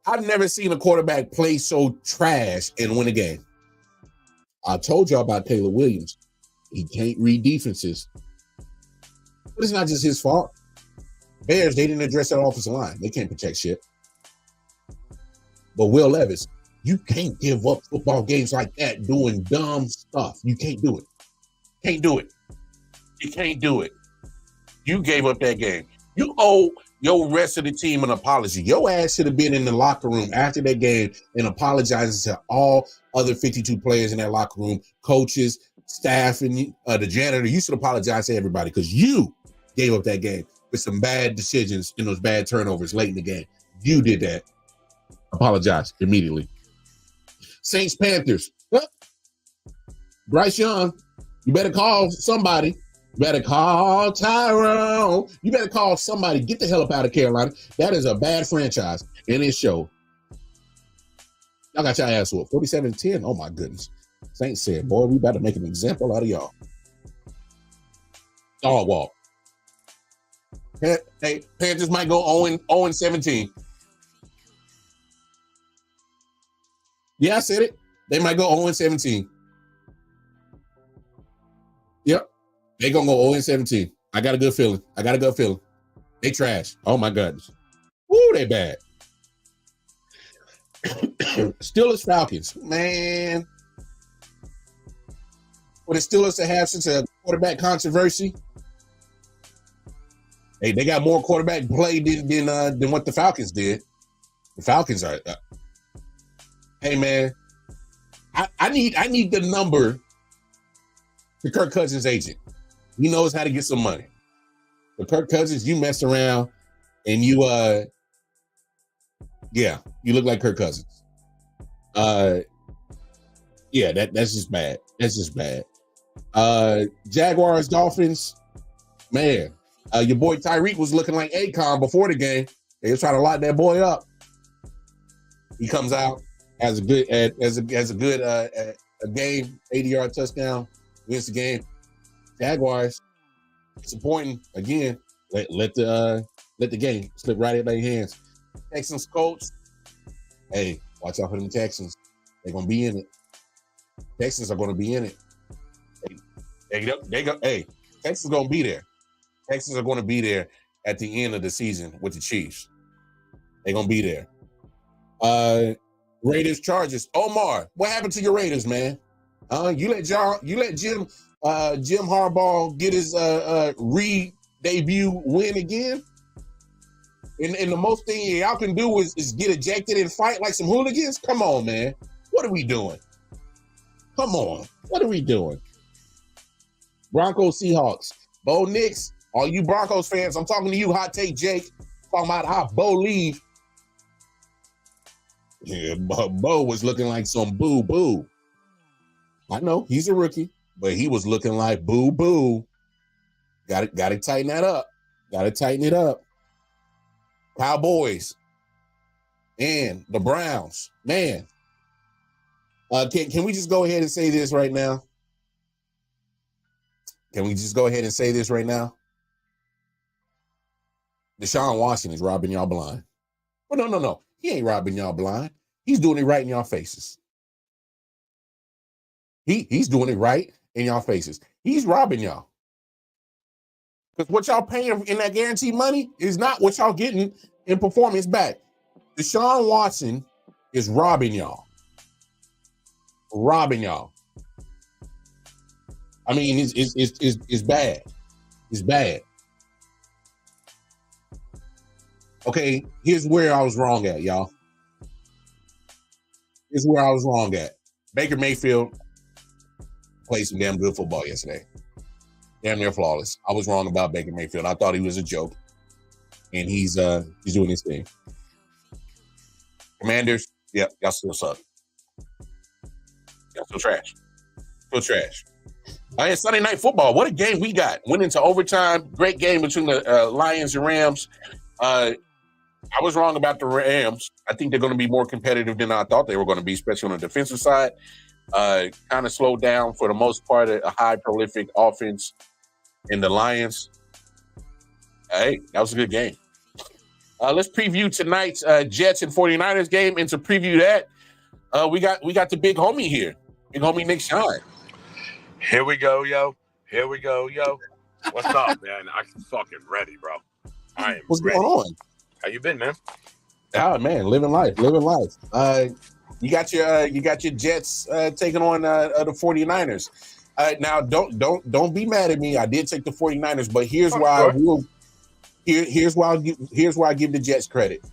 I've never seen a quarterback play so trash and win a game. I told y'all about Taylor Williams. He can't read defenses. But it's not just his fault. Bears, they didn't address that offensive line. They can't protect shit. But Will Levis, you can't give up football games like that doing dumb stuff. You can't do it. Can't do it. You can't do it. You gave up that game. You owe your rest of the team an apology. Your ass should have been in the locker room after that game and apologizing to all other 52 players in that locker room, coaches, staff, and the janitor. You should apologize to everybody because you gave up that game with some bad decisions and those bad turnovers late in the game. You did that. Apologize immediately. Saints, Panthers. Bryce Young, you better call somebody. You better call Tyrone. You better call somebody. Get the hell up out of Carolina. That is a bad franchise. And it showed. Y'all got your ass whooped. 47-10. Oh, my goodness. Saints said, boy, we better make an example out of y'all. Dog walk. Hey, Panthers might go 0-17. Yeah, I said it. They might go 0-17. Yep. They gonna go 0-17. I got a good feeling. They trash. Oh my goodness. Woo, they bad. Steelers Falcons. Man. For the Steelers to have such a quarterback controversy. Hey, they got more quarterback play than what the Falcons did. The Falcons are. Hey man, I need the number to Kirk Cousins' agent. He knows how to get some money. But Kirk Cousins, you mess around and you look like Kirk Cousins. Yeah, that's just bad. Jaguars, Dolphins, man. Your boy Tyreek was looking like Akon before the game. They was trying to lock that boy up. He comes out, has a good game, 80-yard touchdown, wins the game. Jaguars, disappointing again. Let the game slip right out of their hands. Texans coach, hey, watch out for them Texans. They're gonna be in it. Texans are gonna be in it. Hey, Texans gonna be there. Texans are gonna be there at the end of the season with the Chiefs. They're gonna be there. Raiders, Chargers. Omar, what happened to your Raiders, man? You let Jim Harbaugh get his re-debut win again? And the most thing y'all can do is get ejected and fight like some hooligans? Come on, man. What are we doing? Come on. What are we doing? Broncos, Seahawks. Bo Nix, all you Broncos fans, I'm talking to you, Hot Take Jake. Talking about how Bo leave. Yeah, Bo was looking like some boo-boo. I know, he's a rookie, but he was looking like boo-boo. Got to tighten that up. Got to tighten it up. Cowboys and the Browns. Man. Can we just go ahead and say this right now? Deshaun Watson is robbing y'all blind. Well, no. He ain't robbing y'all blind. He's doing it right in y'all faces. He's doing it right in y'all faces. He's robbing y'all. Because what y'all paying in that guaranteed money is not what y'all getting in performance back. Deshaun Watson is robbing y'all. I mean, it's bad. It's bad. Okay, here's where I was wrong at, y'all. Baker Mayfield played some damn good football yesterday. Damn near flawless. I was wrong about Baker Mayfield. I thought he was a joke. And he's doing his thing. Commanders, yep, y'all still suck. Y'all still trash. And Sunday Night Football, what a game we got. Went into overtime. Great game between the Lions and Rams. I was wrong about the Rams. I think they're going to be more competitive than I thought they were going to be, especially on the defensive side. Kind of slowed down for the most part, a high prolific offense in the Lions. Hey, that was a good game. Let's preview tonight's Jets and 49ers game. And to preview that, we got the big homie here. Big homie Nick Shine. Here we go, yo. What's up, man? I'm fucking ready, bro. I am What's ready. going on? How you been, man? Oh man, living life. You got your Jets taking on the 49ers. Now don't be mad at me. I did take the 49ers, but here's why I give the Jets credit.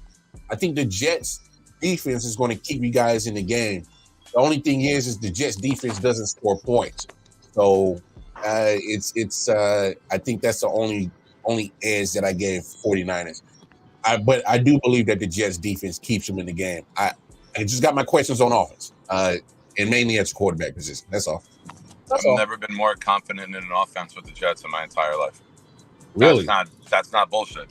I think the Jets defense is going to keep you guys in the game. The only thing is the Jets defense doesn't score points. So I think that's the only edge that I gave 49ers. But I do believe that the Jets defense keeps them in the game. I just got my questions on offense, and mainly at the quarterback position. That's all. I've never been more confident in an offense with the Jets in my entire life. Really? That's not bullshit.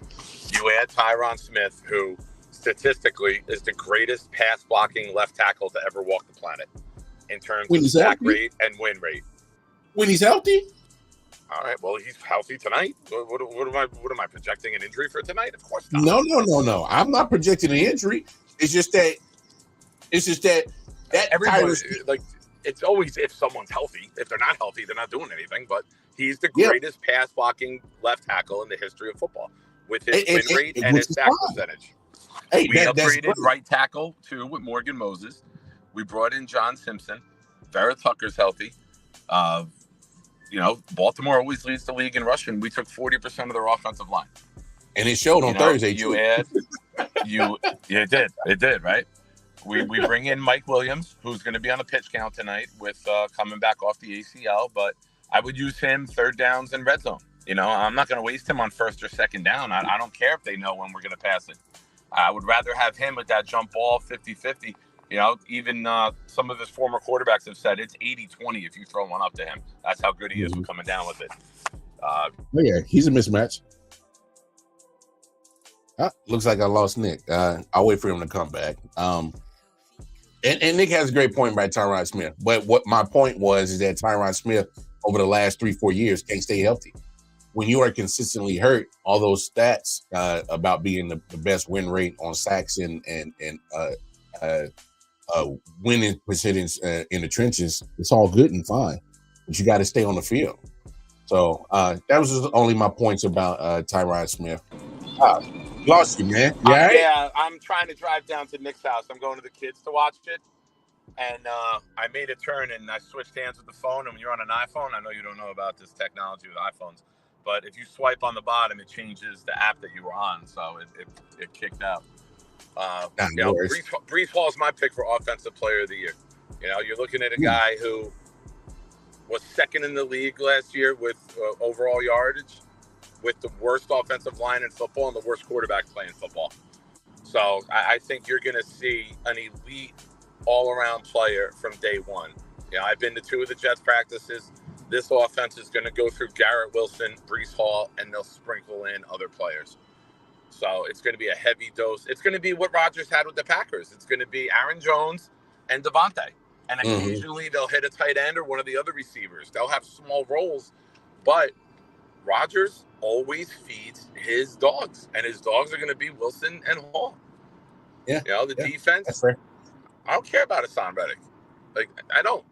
You add Tyron Smith, who statistically is the greatest pass blocking left tackle to ever walk the planet in terms of sack rate and win rate. When he's healthy? All right. Well, he's healthy tonight. What am I projecting an injury for tonight? Of course not. No. I'm not projecting an injury. It's just that everybody, like, it's always if someone's healthy. If they're not healthy, they're not doing anything. But he's the greatest pass blocking left tackle in the history of football with his win rate and his sack percentage. We upgraded right tackle too with Morgan Moses. We brought in John Simpson. Vera Tucker's healthy. Baltimore always leads the league in rushing. We took 40% of their offensive line, and it showed on Thursday. It did, right? We bring in Mike Williams, who's going to be on a pitch count tonight with coming back off the ACL, but I would use him third downs and red zone. I'm not going to waste him on first or second down. I don't care if they know when we're going to pass it. I would rather have him with that jump ball 50-50. Even some of his former quarterbacks have said it's 80-20 if you throw one up to him. That's how good he is with coming down with it. He's a mismatch. Looks like I lost Nick. I'll wait for him to come back. And Nick has a great point by Tyron Smith. But what my point was is that Tyron Smith over the last 3-4 years can't stay healthy. When you are consistently hurt, all those stats about being the best win rate on sacks and winning percentage in the trenches, it's all good and fine, but you got to stay on the field. So that was just only my points about Tyron Smith. Lost you, man. Yeah, I'm trying to drive down to Nick's house. I'm going to the kids to watch it. And I made a turn and I switched hands with the phone. And when you're on an iPhone, I know you don't know about this technology with iPhones, but if you swipe on the bottom, it changes the app that you were on. So it kicked out. Breece Hall is my pick for Offensive Player of the Year. You're looking at a guy who was second in the league last year with overall yardage, with the worst offensive line in football and the worst quarterback play in football. So I think you're going to see an elite all-around player from day one. I've been to 2 of the Jets practices. This offense is going to go through Garrett Wilson, Breece Hall, and they'll sprinkle in other players. So it's going to be a heavy dose. It's going to be what Rodgers had with the Packers. It's going to be Aaron Jones and Devontae. And occasionally they'll hit a tight end or one of the other receivers. They'll have small roles, but Rodgers always feeds his dogs, and his dogs are going to be Wilson and Hall. Defense. That's fair. I don't care about Hassan Reddick. I don't.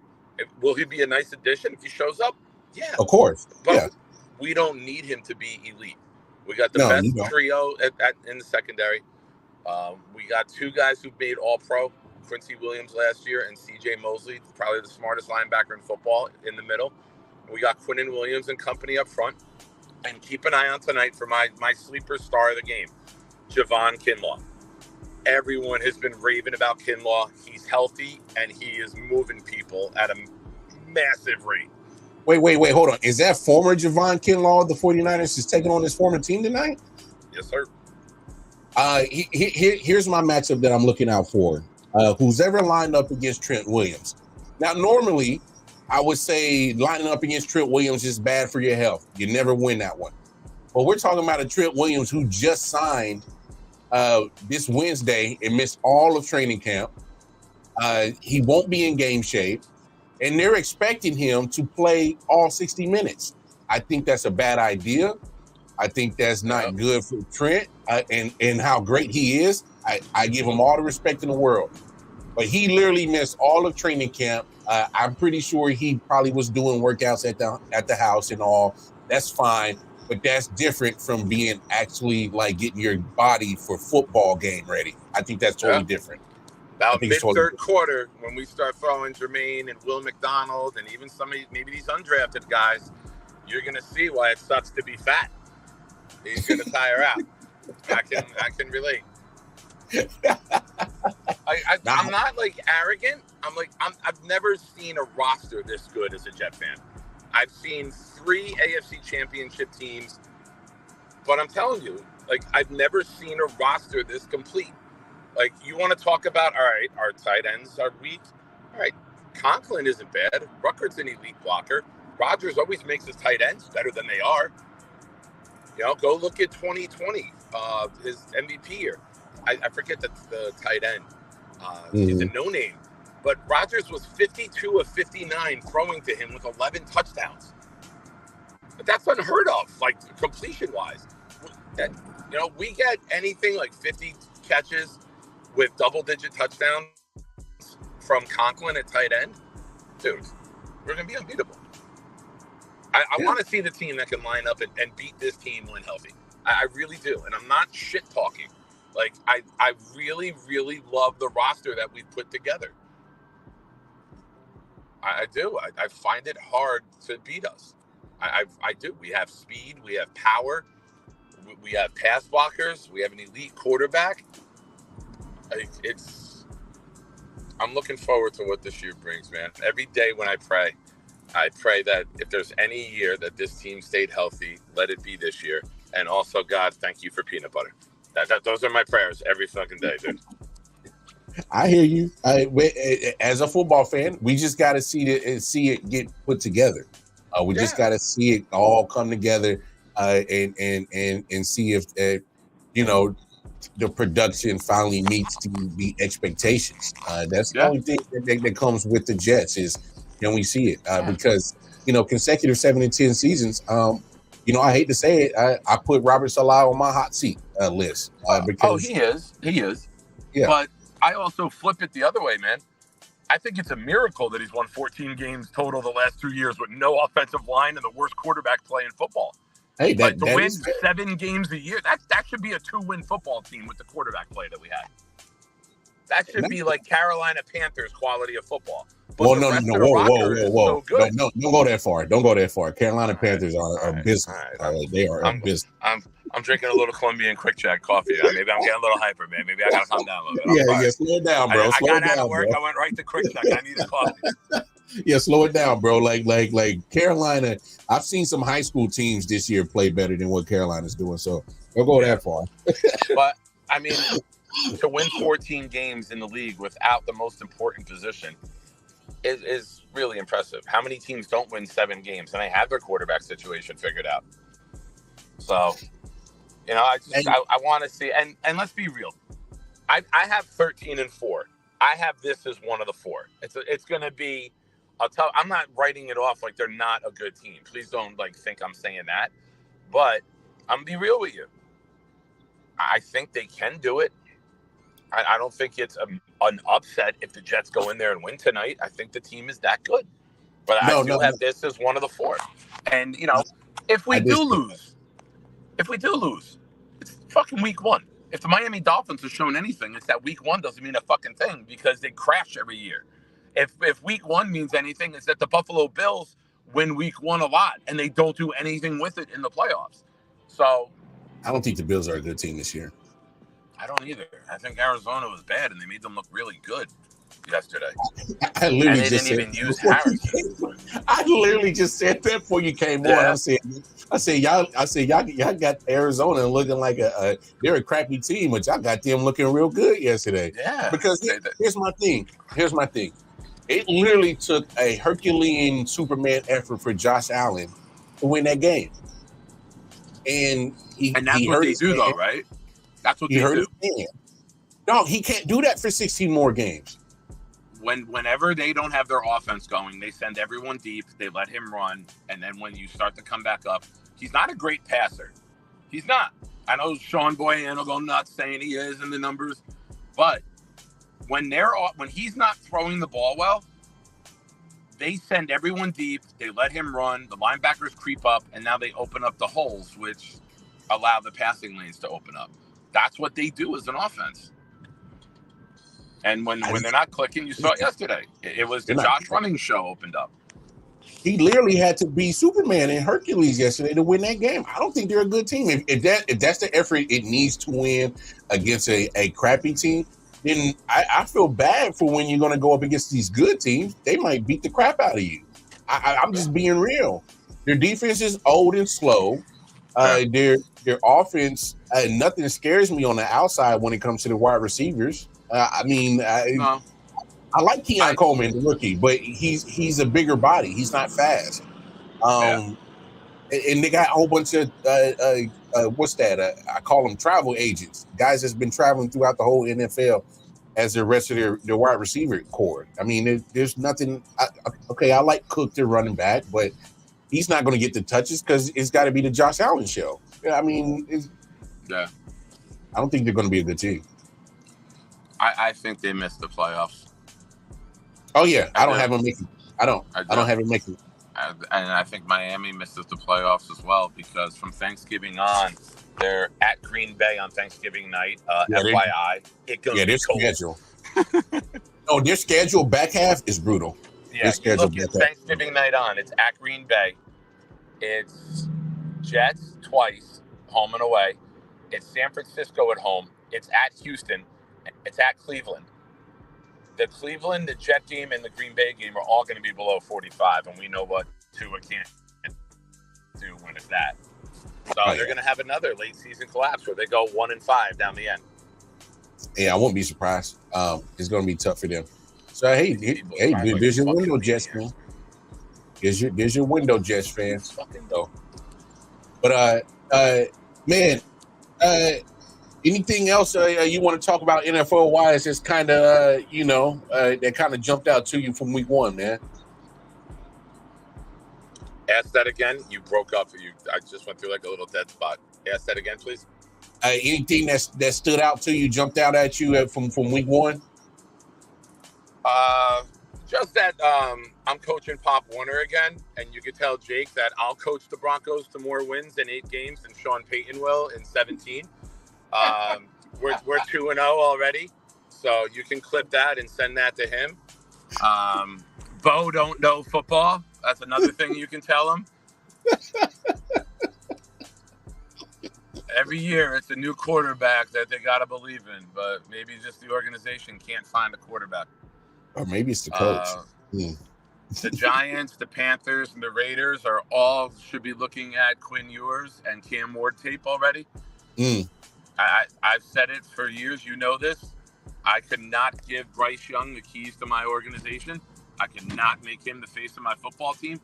Will he be a nice addition if he shows up? Yeah, of course. But we don't need him to be elite. We got the best trio in the secondary. We got 2 guys who made All-Pro, Quincy Williams last year and C.J. Mosley, probably the smartest linebacker in football, in the middle. We got Quinnen Williams and company up front. And keep an eye on tonight for my sleeper star of the game, Javon Kinlaw. Everyone has been raving about Kinlaw. He's healthy, and he is moving people at a massive rate. Wait, hold on. Is that former Javon Kinlaw of the 49ers is taking on his former team tonight? Yes, sir. Here's my matchup that I'm looking out for. Who's ever lined up against Trent Williams. Now, normally, I would say lining up against Trent Williams is bad for your health. You never win that one. But we're talking about a Trent Williams who just signed this Wednesday and missed all of training camp. He won't be in game shape, and they're expecting him to play all 60 minutes. I think that's a bad idea. I think that's not good for Trent and how great he is. I give him all the respect in the world. But he literally missed all of training camp. I'm pretty sure he probably was doing workouts at the house and all. That's fine. But that's different from being actually getting your body for football game ready. I think that's totally different. About mid-third quarter, when we start throwing Jermaine and Will McDonald and even maybe these undrafted guys, you're going to see why it sucks to be fat. He's going to tire out. I can relate. I'm not arrogant. I've never seen a roster this good as a Jet fan. I've seen 3 AFC championship teams, but I'm telling you, I've never seen a roster this complete. You want to talk about, all right, our tight ends are weak. All right, Conklin isn't bad. Ruckert's an elite blocker. Rodgers always makes his tight ends better than they are. Go look at 2020, his MVP year. I forget the tight end. He's a no-name. But Rodgers was 52 of 59 throwing to him with 11 touchdowns. But that's unheard of, completion-wise. We get anything like 50 catches with double-digit touchdowns from Conklin at tight end, dude, we're going to be unbeatable. I want to see the team that can line up and beat this team when healthy. I really do. And I'm not shit talking. Like, I really, really love the roster that we've put together. I do. I find it hard to beat us. I do. We have speed. We have power. We have pass blockers. We have an elite quarterback. I'm looking forward to what this year brings, man. Every day when I pray that if there's any year that this team stayed healthy, let it be this year. And also, God, thank you for peanut butter. Those are my prayers every fucking day, dude. I hear you. As a football fan, we just got to see it get put together. We just got to see it all come together and see if the production finally meets the expectations. That's the only thing that comes with the Jets is can we see it? Because consecutive 7-10 seasons. I hate to say it, I put Robert Saleh on my hot seat list. Because he is. Yeah. But I also flip it the other way, man. I think it's a miracle that he's won 14 games total the last 2 years with no offensive line and the worst quarterback play in football. Hey, to win 7 games a year, that should be a 2-win football team with the quarterback play that we had. That should be like Carolina Panthers quality of football. But whoa. So no, don't go that far. Don't go that far. Carolina Panthers are abysmal. They are abysmal. I'm drinking a little Colombian Quick Check coffee. Maybe I'm getting a little hyper, man. Maybe I gotta calm down a little bit. Yeah, slow it down, bro. I got out of work. Bro. I went right to Quick Check. I need a coffee. Yeah, slow it down, bro. Like Carolina. I've seen some high school teams this year play better than what Carolina's doing. So don't go that far. But I mean, to win 14 games in the league without the most important position is really impressive. How many teams don't win 7 games and they have their quarterback situation figured out? So, I want to see, and let's be real. I have 13-4. I have this as one of the 4. It's going to be. I'm not writing it off like they're not a good team. Please don't think I'm saying that. But I'm gonna be real with you. I think they can do it. I don't think it's an upset if the Jets go in there and win tonight. I think the team is that good. But I do have this as one of the 4. And if we do lose, it's fucking week 1. If the Miami Dolphins have shown anything, it's that week 1 doesn't mean a fucking thing because they crash every year. If week 1 means anything, it's that the Buffalo Bills win week 1 a lot and they don't do anything with it in the playoffs. So I don't think the Bills are a good team this year. I don't either. I think Arizona was bad and they made them look really good yesterday. I literally just didn't even use Harrison. I literally just said that before you came on. I said y'all got Arizona looking like they're a crappy team, but y'all got them looking real good yesterday. Yeah. Because here's my thing. It literally took a Herculean Superman effort for Josh Allen to win that game. And that's what they do, though, right? That's what they do. No, he can't do that for 16 more games. Whenever they don't have their offense going, they send everyone deep. They let him run, and then when you start to come back up, he's not a great passer. He's not. I know Sean Boyan will go nuts saying he is in the numbers, but when he's not throwing the ball well, they send everyone deep. They let him run. The linebackers creep up, and now they open up the holes, which allow the passing lanes to open up. That's what they do as an offense. And when they're not clicking, you saw it yesterday. It was the Josh running show opened up. He literally had to be Superman and Hercules yesterday to win that game. I don't think they're a good team. If that's the effort it needs to win against a crappy team, then I feel bad for when you're going to go up against these good teams. They might beat the crap out of you. I'm just being real. Their defense is old and slow. Their offense, nothing scares me on the outside when it comes to the wide receivers. I like Keon Coleman, the rookie, but he's a bigger body. He's not fast. And they got a whole bunch of what's that? I call them travel agents, guys that's been traveling throughout the whole NFL as the rest of their wide receiver core. I mean, there's nothing. I like Cook, their running back, but he's not going to get the touches because it's got to be the Josh Allen show. I mean, I don't think they're going to be a good team. I think they missed the playoffs. Oh yeah, I don't do. have him making. I don't have him making. And I think Miami misses the playoffs as well because from Thanksgiving on, they're at Green Bay on Thanksgiving night. FYI, it goes their cold. schedule. No, their schedule back half is brutal. Yeah, you look at Thanksgiving night on. It's at Green Bay. It's Jets twice, home and away. It's San Francisco at home. It's at Houston. It's at Cleveland. The Cleveland, the Jet game, and the Green Bay game are all going to be below 45, and we know what Tua can't do when it's that. So they're going to have another late season collapse where they go 1-5 down the end. Yeah, I won't be surprised. It's going to be tough for them. So hey, there's your window, Jets man. There's your window, Jets fans. So, but man, anything else you want to talk about NFL wise? It's kind of that kind of jumped out to you from week one, man. Ask that again. You broke up. I just went through like a little dead spot. Ask that again, please. Anything that stood out to you, jumped out at you from week one? Just that I'm coaching Pop Warner again, and you could tell Jake that I'll coach the Broncos to more wins in 8 games than Sean Payton will in 17. We're 2-0 already, so you can clip that and send that to him. Bo don't know football. That's another thing you can tell him. Every year, it's a new quarterback that they got to believe in, but maybe just the organization can't find a quarterback. Or maybe it's the coach. The Giants, the Panthers, and the Raiders should be looking at Quinn Ewers and Cam Ward tape already. I've said it for years. You know this. I could not give Bryce Young the keys to my organization. I could not make him the face of my football team.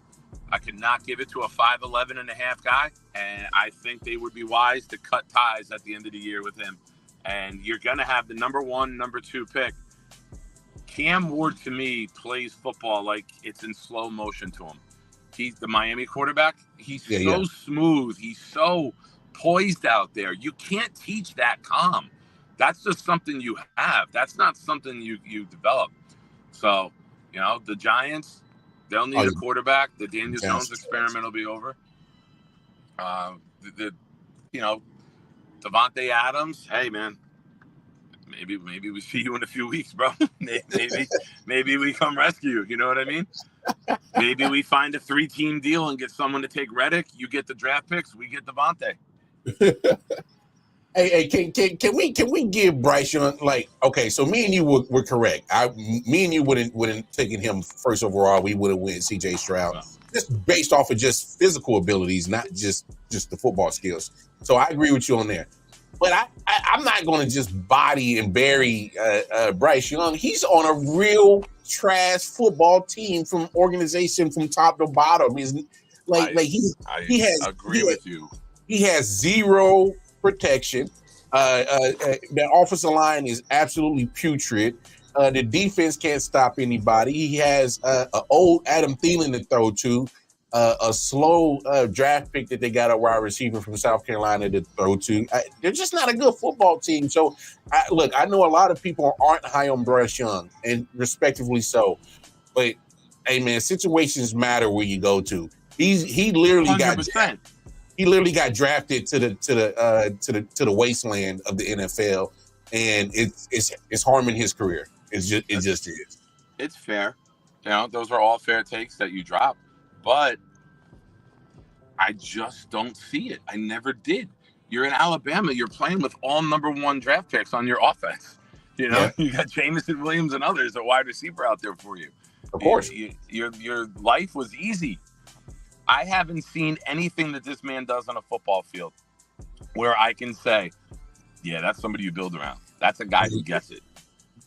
I could not give it to a 5'11 and a half guy. And I think they would be wise to cut ties at the end of the year with him. And you're going to have the number 1, number 2 pick. Cam Ward, to me, plays football like it's in slow motion to him. He's the Miami quarterback. He's so smooth. He's so poised out there. You can't teach that calm. That's just something you have. That's not something you develop. So, the Giants, they'll need a quarterback. The Daniel Jones experiment will be over. Devontae Adams, hey, man. Maybe we see you in a few weeks, bro. maybe we come rescue you. You know what I mean? Maybe we find a 3-team deal and get someone to take Reddick. You get the draft picks. We get Devontae. Hey, can we give Bryce Young okay? So me and you were correct. Me and you wouldn't taken him first overall. We would have went C.J. Stroud just based off of just physical abilities, not just the football skills. So I agree with you on there. But I'm not going to just body and bury Bryce Young. He's on a real trash football team from organization from top to bottom. I agree with you. He has zero protection. The offensive line is absolutely putrid. The defense can't stop anybody. He has an old Adam Thielen to throw to. A slow draft pick that they got a wide receiver from South Carolina to throw to. They're just not a good football team. So, I know a lot of people aren't high on Bryce Young, and respectively so. But, hey, man, situations matter where you go to. He literally 100%. got drafted to the wasteland of the NFL, and it's harming his career. It just is. It's fair. Those are all fair takes that you drop. But I just don't see it. I never did. You're in Alabama. You're playing with all number 1 draft picks on your offense. You got Jameson Williams and others, a wide receiver out there for you. Of course. Your life was easy. I haven't seen anything that this man does on a football field where I can say, yeah, that's somebody you build around. That's a guy who gets it.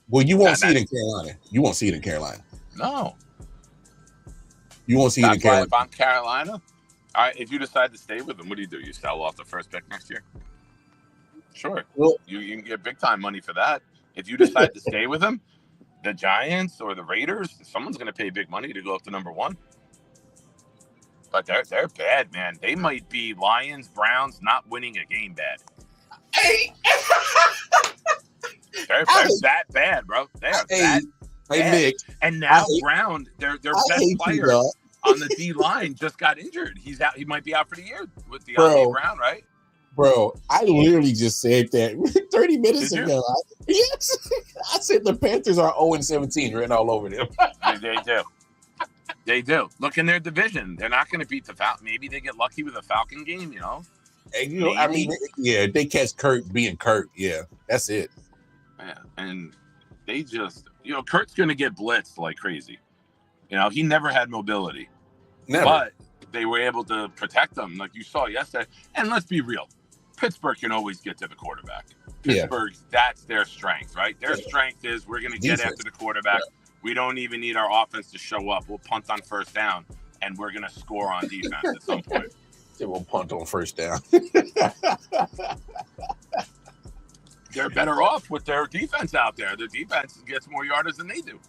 Well, you won't see it in Carolina. You won't see it in Carolina. No. You won't see it in Carolina. If I'm Carolina, all right, if you decide to stay with them, what do? You sell off the first pick next year? Sure. Well, you can get big time money for that. If you decide to stay with them, the Giants or the Raiders, someone's going to pay big money to go up to number 1. But they're bad, man. They might be Lions, Browns not winning a game bad. Hey. They're that bad, bro. They are bad. Hey, bad. Nick, And now Brown, their best player on the D line, just got injured. He's out. He might be out for the year with Deontay Brown, right? Bro, I literally just said that 30 minutes ago. Yes, I said the Panthers are 0-17 written all over them. They do. They do. Look in their division. They're not going to beat the Falcons. Maybe they get lucky with a Falcon game, you know? And, you know, I mean, yeah, they catch Kurt being Kurt. Yeah, that's it. Yeah, and they just, you know, Kurt's going to get blitzed like crazy. You know, he never had mobility. Never. But they were able to protect him like you saw yesterday. And let's be real. Pittsburgh can always get to the quarterback. Pittsburgh, that's their strength, right? Their strength is we're going to get after the quarterback. Yeah. We don't even need our offense to show up. We'll punt on first down, and we're going to score on defense at some point. We'll punt on first down. They're better off with their defense out there. Their defense gets more yardage than they do.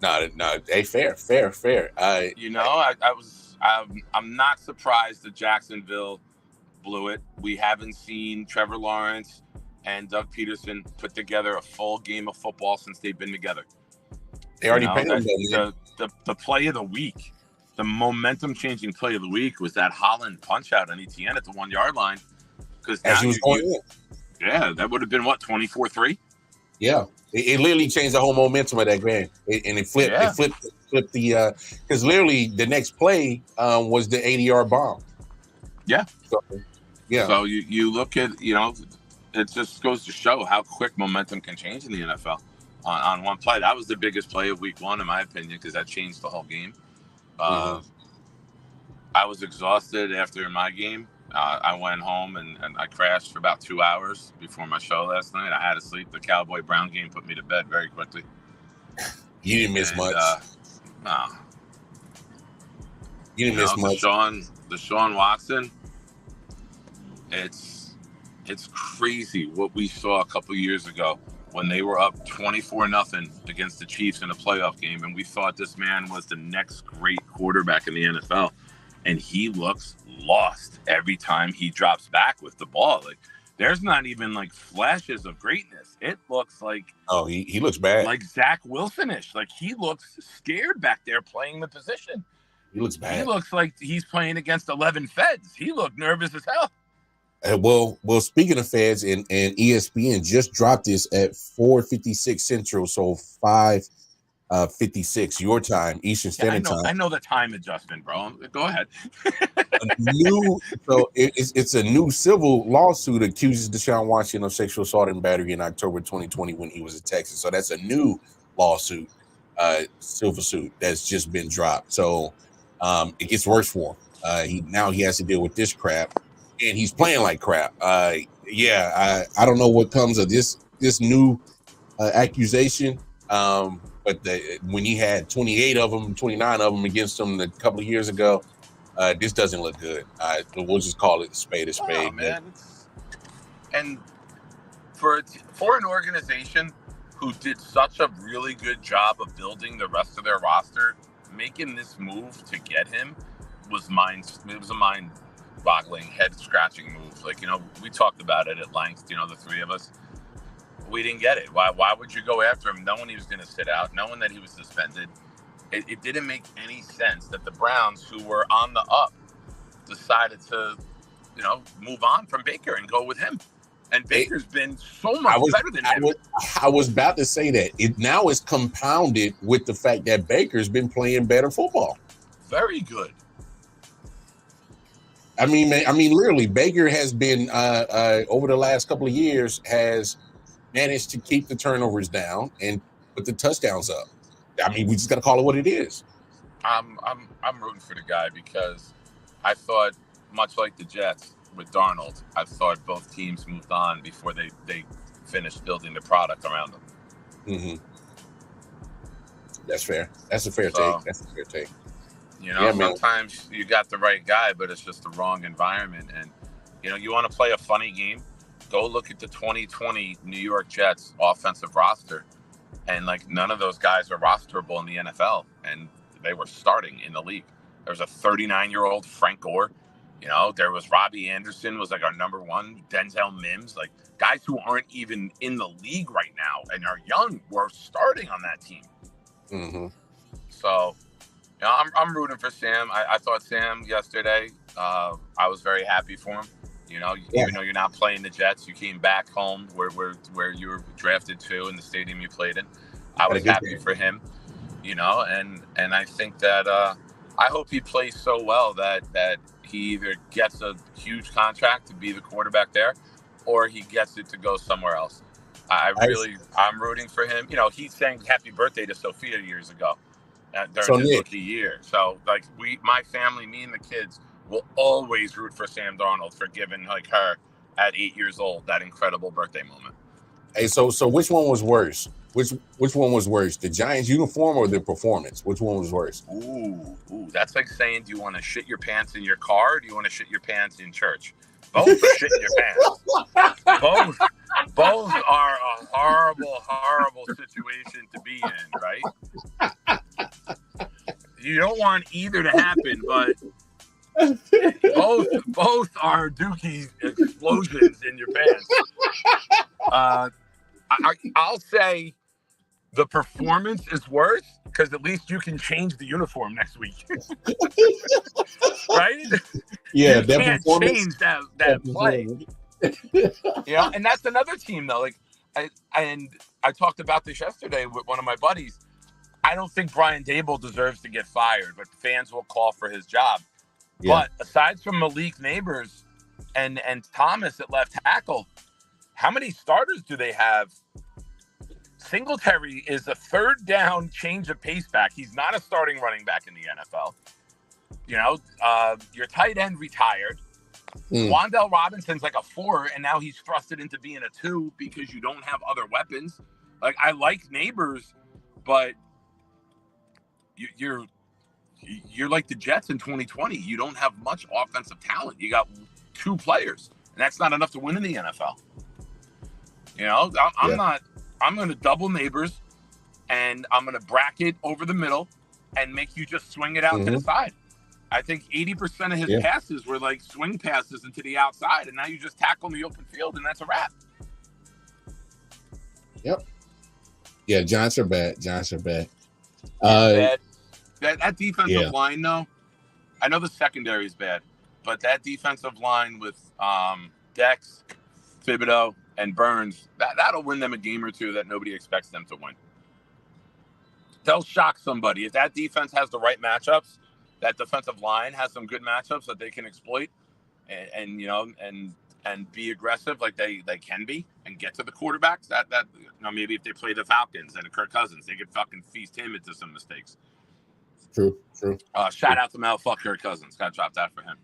No. Hey, fair. I'm not surprised that Jacksonville blew it. We haven't seen Trevor Lawrence and Doug Peterson put together a full game of football since they've been together. They already paid them. The play of the week, the momentum-changing play of the week was that Holland punch-out on ETN at the 1 yard line. Because that would have been, 24-3? Yeah. It literally changed the whole momentum of that game. It flipped the because literally the next play was the 80-yard bomb. Yeah. Yeah. So you look at, you know, it just goes to show how quick momentum can change in the NFL on one play. That was the biggest play of week one, in my opinion, because that changed the whole game. I was exhausted after my game. I went home and I crashed for about 2 hours before my show last night. I had to sleep. The Cowboy Brown game put me to bed very quickly. You didn't miss much. No. You didn't miss much. Deshaun Watson, it's crazy what we saw a couple years ago when they were up 24-0 against the Chiefs in a playoff game, and we thought this man was the next great quarterback in the NFL, and he looks lost every time he drops back with the ball. Like, there's not even like flashes of greatness. It looks like he looks bad, like Zach Wilson-ish. Like, he looks scared back there playing the position. He looks bad. He looks like he's playing against 11 feds. He looked nervous as hell. Well, speaking of feds, and ESPN just dropped this at 4:56 Central, so 5:56 your time, Eastern Standard Time. I know the time adjustment, bro. Go ahead. It's a new civil lawsuit accuses Deshaun Watson of sexual assault and battery in October 2020 when he was in Texas. So that's a new lawsuit, civil suit that's just been dropped. So it gets worse for him. He has to deal with this crap, and he's playing like crap. I don't know what comes of this new accusation. But when he had 28 of them, 29 of them against him a couple of years ago, this doesn't look good. We'll just call it a spade a spade. Oh, man. And for an organization who did such a really good job of building the rest of their roster, making this move to get him was a mind-boggling, head-scratching move. Like, you know, we talked about it at length, you know, the three of us. We didn't get it. Why would you go after him knowing he was going to sit out, knowing that he was suspended? It didn't make any sense that the Browns, who were on the up, decided to, you know, move on from Baker and go with him. And Baker's been so much better than him. I was about to say that. It now is compounded with the fact that Baker's been playing better football. Very good. I mean, literally, Baker has been over the last couple of years has managed to keep the turnovers down and put the touchdowns up. I mean, we just got to call it what it is. I'm rooting for the guy because I thought, much like the Jets with Darnold, I thought both teams moved on before they finished building the product around them. Mm-hmm. That's fair. That's a fair take. You know, sometimes you got the right guy, but it's just the wrong environment. And, you know, you want to play a funny game? Go look at the 2020 New York Jets offensive roster, and like none of those guys are rosterable in the NFL, and they were starting in the league. There was a 39-year-old Frank Gore. You know, there was Robbie Anderson was like our number one, Denzel Mims, like guys who aren't even in the league right now and are young were starting on that team. Mm-hmm. So, I'm rooting for Sam. I thought Sam yesterday. I was very happy for him. Even though you're not playing the Jets, you came back home where you were drafted to in the stadium you played in. I was happy for him. And I think that I hope he plays so well that he either gets a huge contract to be the quarterback there, or he gets it to go somewhere else. I'm rooting for him. He sang "Happy Birthday" to Sophia years ago during his rookie year. So, like, my family, me and the kids, will always root for Sam Darnold for giving her at 8 years old that incredible birthday moment. Hey, so which one was worse? Which one was worse, the Giants uniform or the performance? Which one was worse? Ooh, that's like saying, do you want to shit your pants in your car, or do you want to shit your pants in church? Both are shitting your pants. Both are a horrible situation to be in, right? You don't want either to happen, but both are dookie explosions in your pants. I'll say the performance is worse because at least you can change the uniform next week, right? Yeah, you can't change that play. And that's another team though. Like, I talked about this yesterday with one of my buddies. I don't think Brian Daboll deserves to get fired, but fans will call for his job. Yeah. But aside from Malik Neighbors and Thomas at left tackle, how many starters do they have? Singletary is a third down change of pace back. He's not a starting running back in the NFL. Your tight end retired. Wan'Dale Robinson's like a 4, and now he's thrusted into being a 2 because you don't have other weapons. Like, I like Neighbors, but you're like the Jets in 2020. You don't have much offensive talent. You got 2 players, and that's not enough to win in the NFL. I'm going to double Neighbors, and I'm going to bracket over the middle and make you just swing it out to the side. I think 80% of his passes were like swing passes into the outside, and now you just tackle in the open field, and that's a wrap. Yep. Yeah, Giants are bad. Bad. That defensive line, though, I know the secondary is bad, but that defensive line with Dex, Thibodeau, and Burns, that'll win them a game or two that nobody expects them to win. They'll shock somebody. If that defense has the right matchups, that defensive line has some good matchups that they can exploit and be aggressive like they can be and get to the quarterbacks. That maybe if they play the Falcons and Kirk Cousins, they could fucking feast him into some mistakes. True. Shout out to Mel, fuck Kirk Cousins. Got to drop that for him.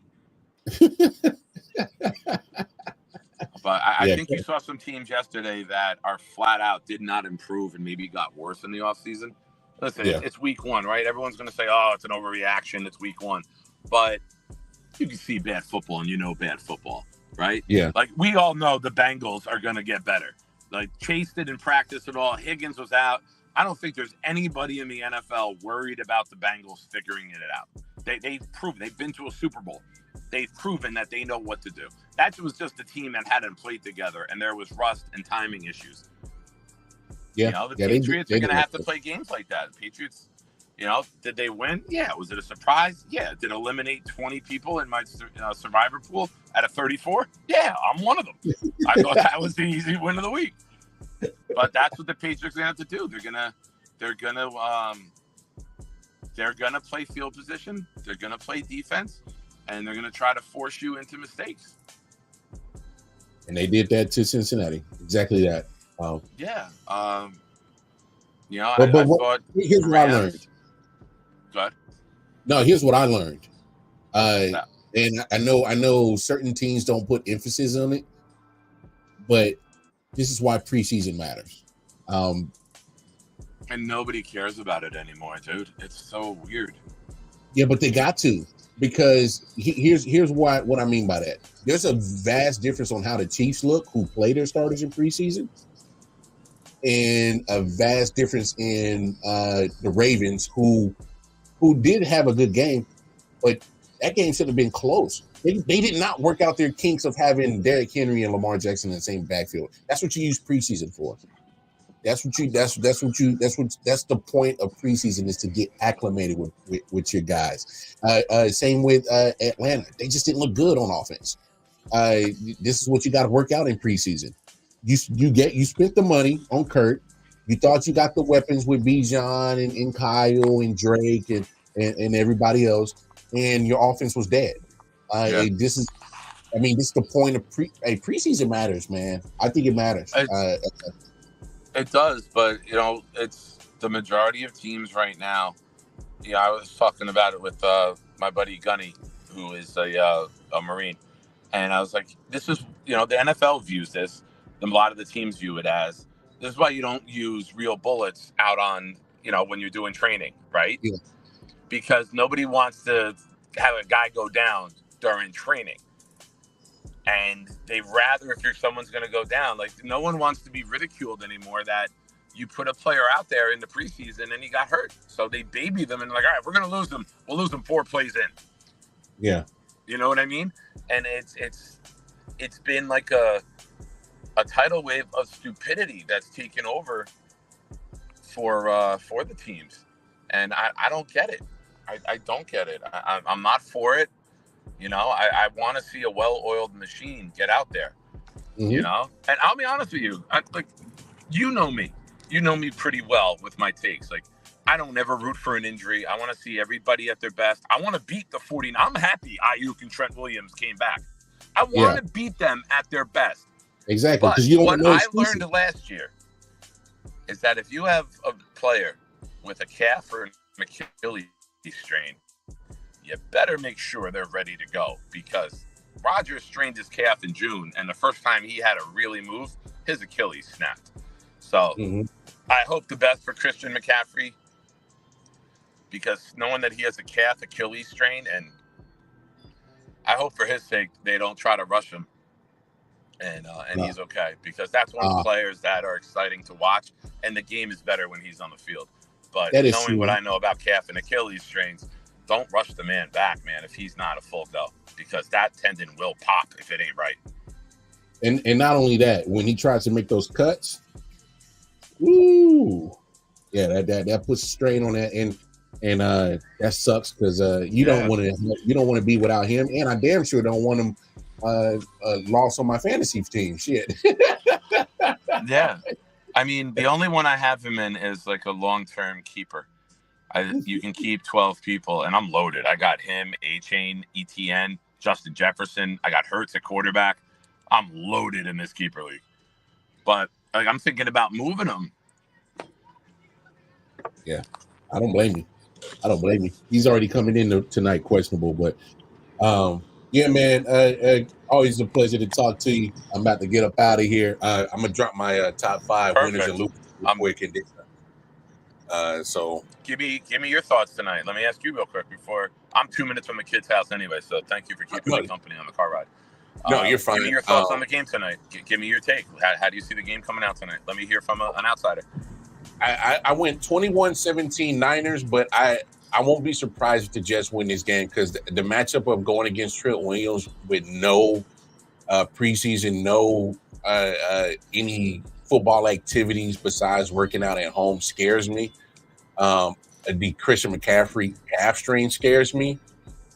But I think you saw some teams yesterday that are flat out did not improve and maybe got worse in the offseason. Listen, it's week 1, right? Everyone's going to say, oh, it's an overreaction. It's week 1. But you can see bad football and bad football, right? Yeah. Like, we all know the Bengals are going to get better. Like, Chase didn't practice at all. Higgins was out. I don't think there's anybody in the NFL worried about the Bengals figuring it out. They've proven. They've been to a Super Bowl. They've proven that they know what to do. That was just a team that hadn't played together, and there was rust and timing issues. Yeah. The Patriots are going to have to play games like that. The Patriots, did they win? Yeah. Was it a surprise? Yeah. Did it eliminate 20 people in my survivor pool out of 34? Yeah, I'm one of them. I thought that was the easy win of the week. But that's what the Patriots are going to have to do. They're gonna play field position. They're going to play defense, and they're going to try to force you into mistakes. And they did that to Cincinnati. Exactly that. Yeah. I thought. Here's what I learned. Go ahead. No, here's what I learned. And I know certain teams don't put emphasis on it, but this is why preseason matters. And nobody cares about it anymore, dude. It's so weird. Yeah, but they got to, because here's what I mean by that. There's a vast difference on how the Chiefs look, who play their starters in preseason, and a vast difference in the Ravens, who did have a good game, but that game should have been close. They did not work out their kinks of having Derrick Henry and Lamar Jackson in the same backfield. That's what you use preseason for. That's the point of preseason, is to get acclimated with your guys. Same with Atlanta. They just didn't look good on offense. This is what you got to work out in preseason. You spent the money on Kurt. You thought you got the weapons with Bijan and Kyle and Drake and everybody else, and your offense was dead. This is the point of preseason matters, man. I think it matters. It does, but it's the majority of teams right now. Yeah, I was talking about it with my buddy Gunny, who is a Marine, and I was like, "This is the NFL views this. A lot of the teams view it as this is why you don't use real bullets out on when you're doing training, right? Yeah. Because nobody wants to have a guy go down during training." And they rather, if someone's going to go down, like no one wants to be ridiculed anymore that you put a player out there in the preseason and he got hurt. So they baby them and like, all right, we're going to lose them. We'll lose them 4 plays in. Yeah. You know what I mean? And it's been like a tidal wave of stupidity that's taken over for the teams. And I don't get it. I don't get it. I'm not for it. I want to see a well-oiled machine get out there, and I'll be honest with you. You know me pretty well with my takes. Like, I don't ever root for an injury. I want to see everybody at their best. I want to beat the 49. I'm happy I.O.W. and Trent Williams came back. I want to beat them at their best. Exactly. But what I learned last year is that if you have a player with a calf or an Achilles strain, you better make sure they're ready to go, because Rodgers strained his calf in June, and the first time he had to really move, his Achilles snapped. So I hope the best for Christian McCaffrey, because knowing that he has a calf Achilles strain, and I hope for his sake they don't try to rush him, and he's okay, because that's one of the players that are exciting to watch, and the game is better when he's on the field. But knowing what I know about calf and Achilles strains, don't rush the man back, man, if he's not a full go, because that tendon will pop if it ain't right. And not only that, when he tries to make those cuts, that puts strain on that, and that sucks, because you don't want to be without him, and I damn sure don't want him lost on my fantasy team. Shit. Yeah, I mean, the only one I have him in is like a long-term keeper. You can keep 12 people, and I'm loaded. I got him, A-Chain, ETN, Justin Jefferson. I got Hurts at quarterback. I'm loaded in this keeper league. But I'm thinking about moving him. Yeah, I don't blame you. He's already coming in tonight, questionable. But, yeah, man, always a pleasure to talk to you. I'm about to get up out of here. I'm going to drop my top 5 winners and losers quick. So give me your thoughts tonight. Let me ask you real quick before I'm 2 minutes from the kid's house anyway. So thank you for keeping me company on the car ride. No, you're fine. Give me your thoughts on the game tonight. Give me your take. How do you see the game coming out tonight? Let me hear from an outsider. I went 21-17 Niners, but I won't be surprised if the Jets win this game, because the matchup of going against Trent Williams with no preseason, no any football activities besides working out at home scares me. The Christian McCaffrey calf strain scares me.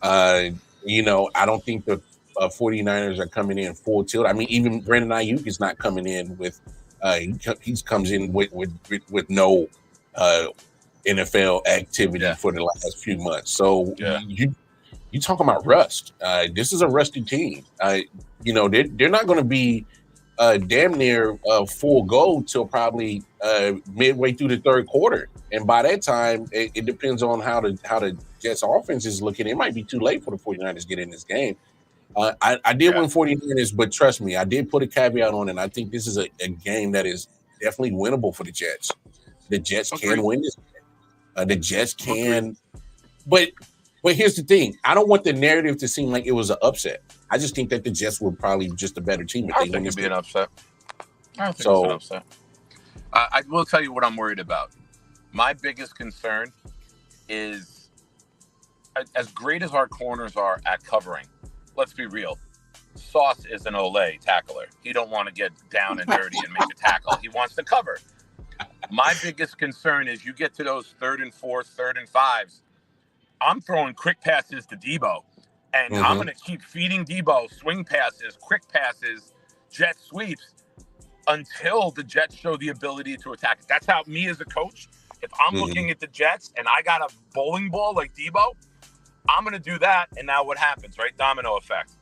I don't think the 49ers are coming in full tilt. I mean, even Brandon Ayuk is not coming in with he comes in with no NFL activity for the last few months. So you talking about rust. This is a rusty team. They're not going to be damn near full go till probably midway through the third quarter, and by that time, it depends on how the Jets offense is looking. It might be too late for the 49ers to get in this game. I did win 49ers, but trust me, I did put a caveat on it. I think this is a game that is definitely winnable for the Jets. The Jets can win this game. The Jets can, but here's the thing: I don't want the narrative to seem like it was an upset. I just think that the Jets were probably just a better team. I don't think it'd be an upset. I don't think it's an upset. I will tell you what I'm worried about. My biggest concern is, as great as our corners are at covering, let's be real, Sauce is an Olay tackler. He don't want to get down and dirty and make a tackle. He wants to cover. My biggest concern is you get to those 3rd and 4s, 3rd and 5s. I'm throwing quick passes to Debo, and I'm going to keep feeding Debo swing passes, quick passes, jet sweeps until the Jets show the ability to attack. That's how me as a coach, if I'm looking at the Jets and I got a bowling ball like Debo, I'm going to do that. And now what happens, right? Domino effect.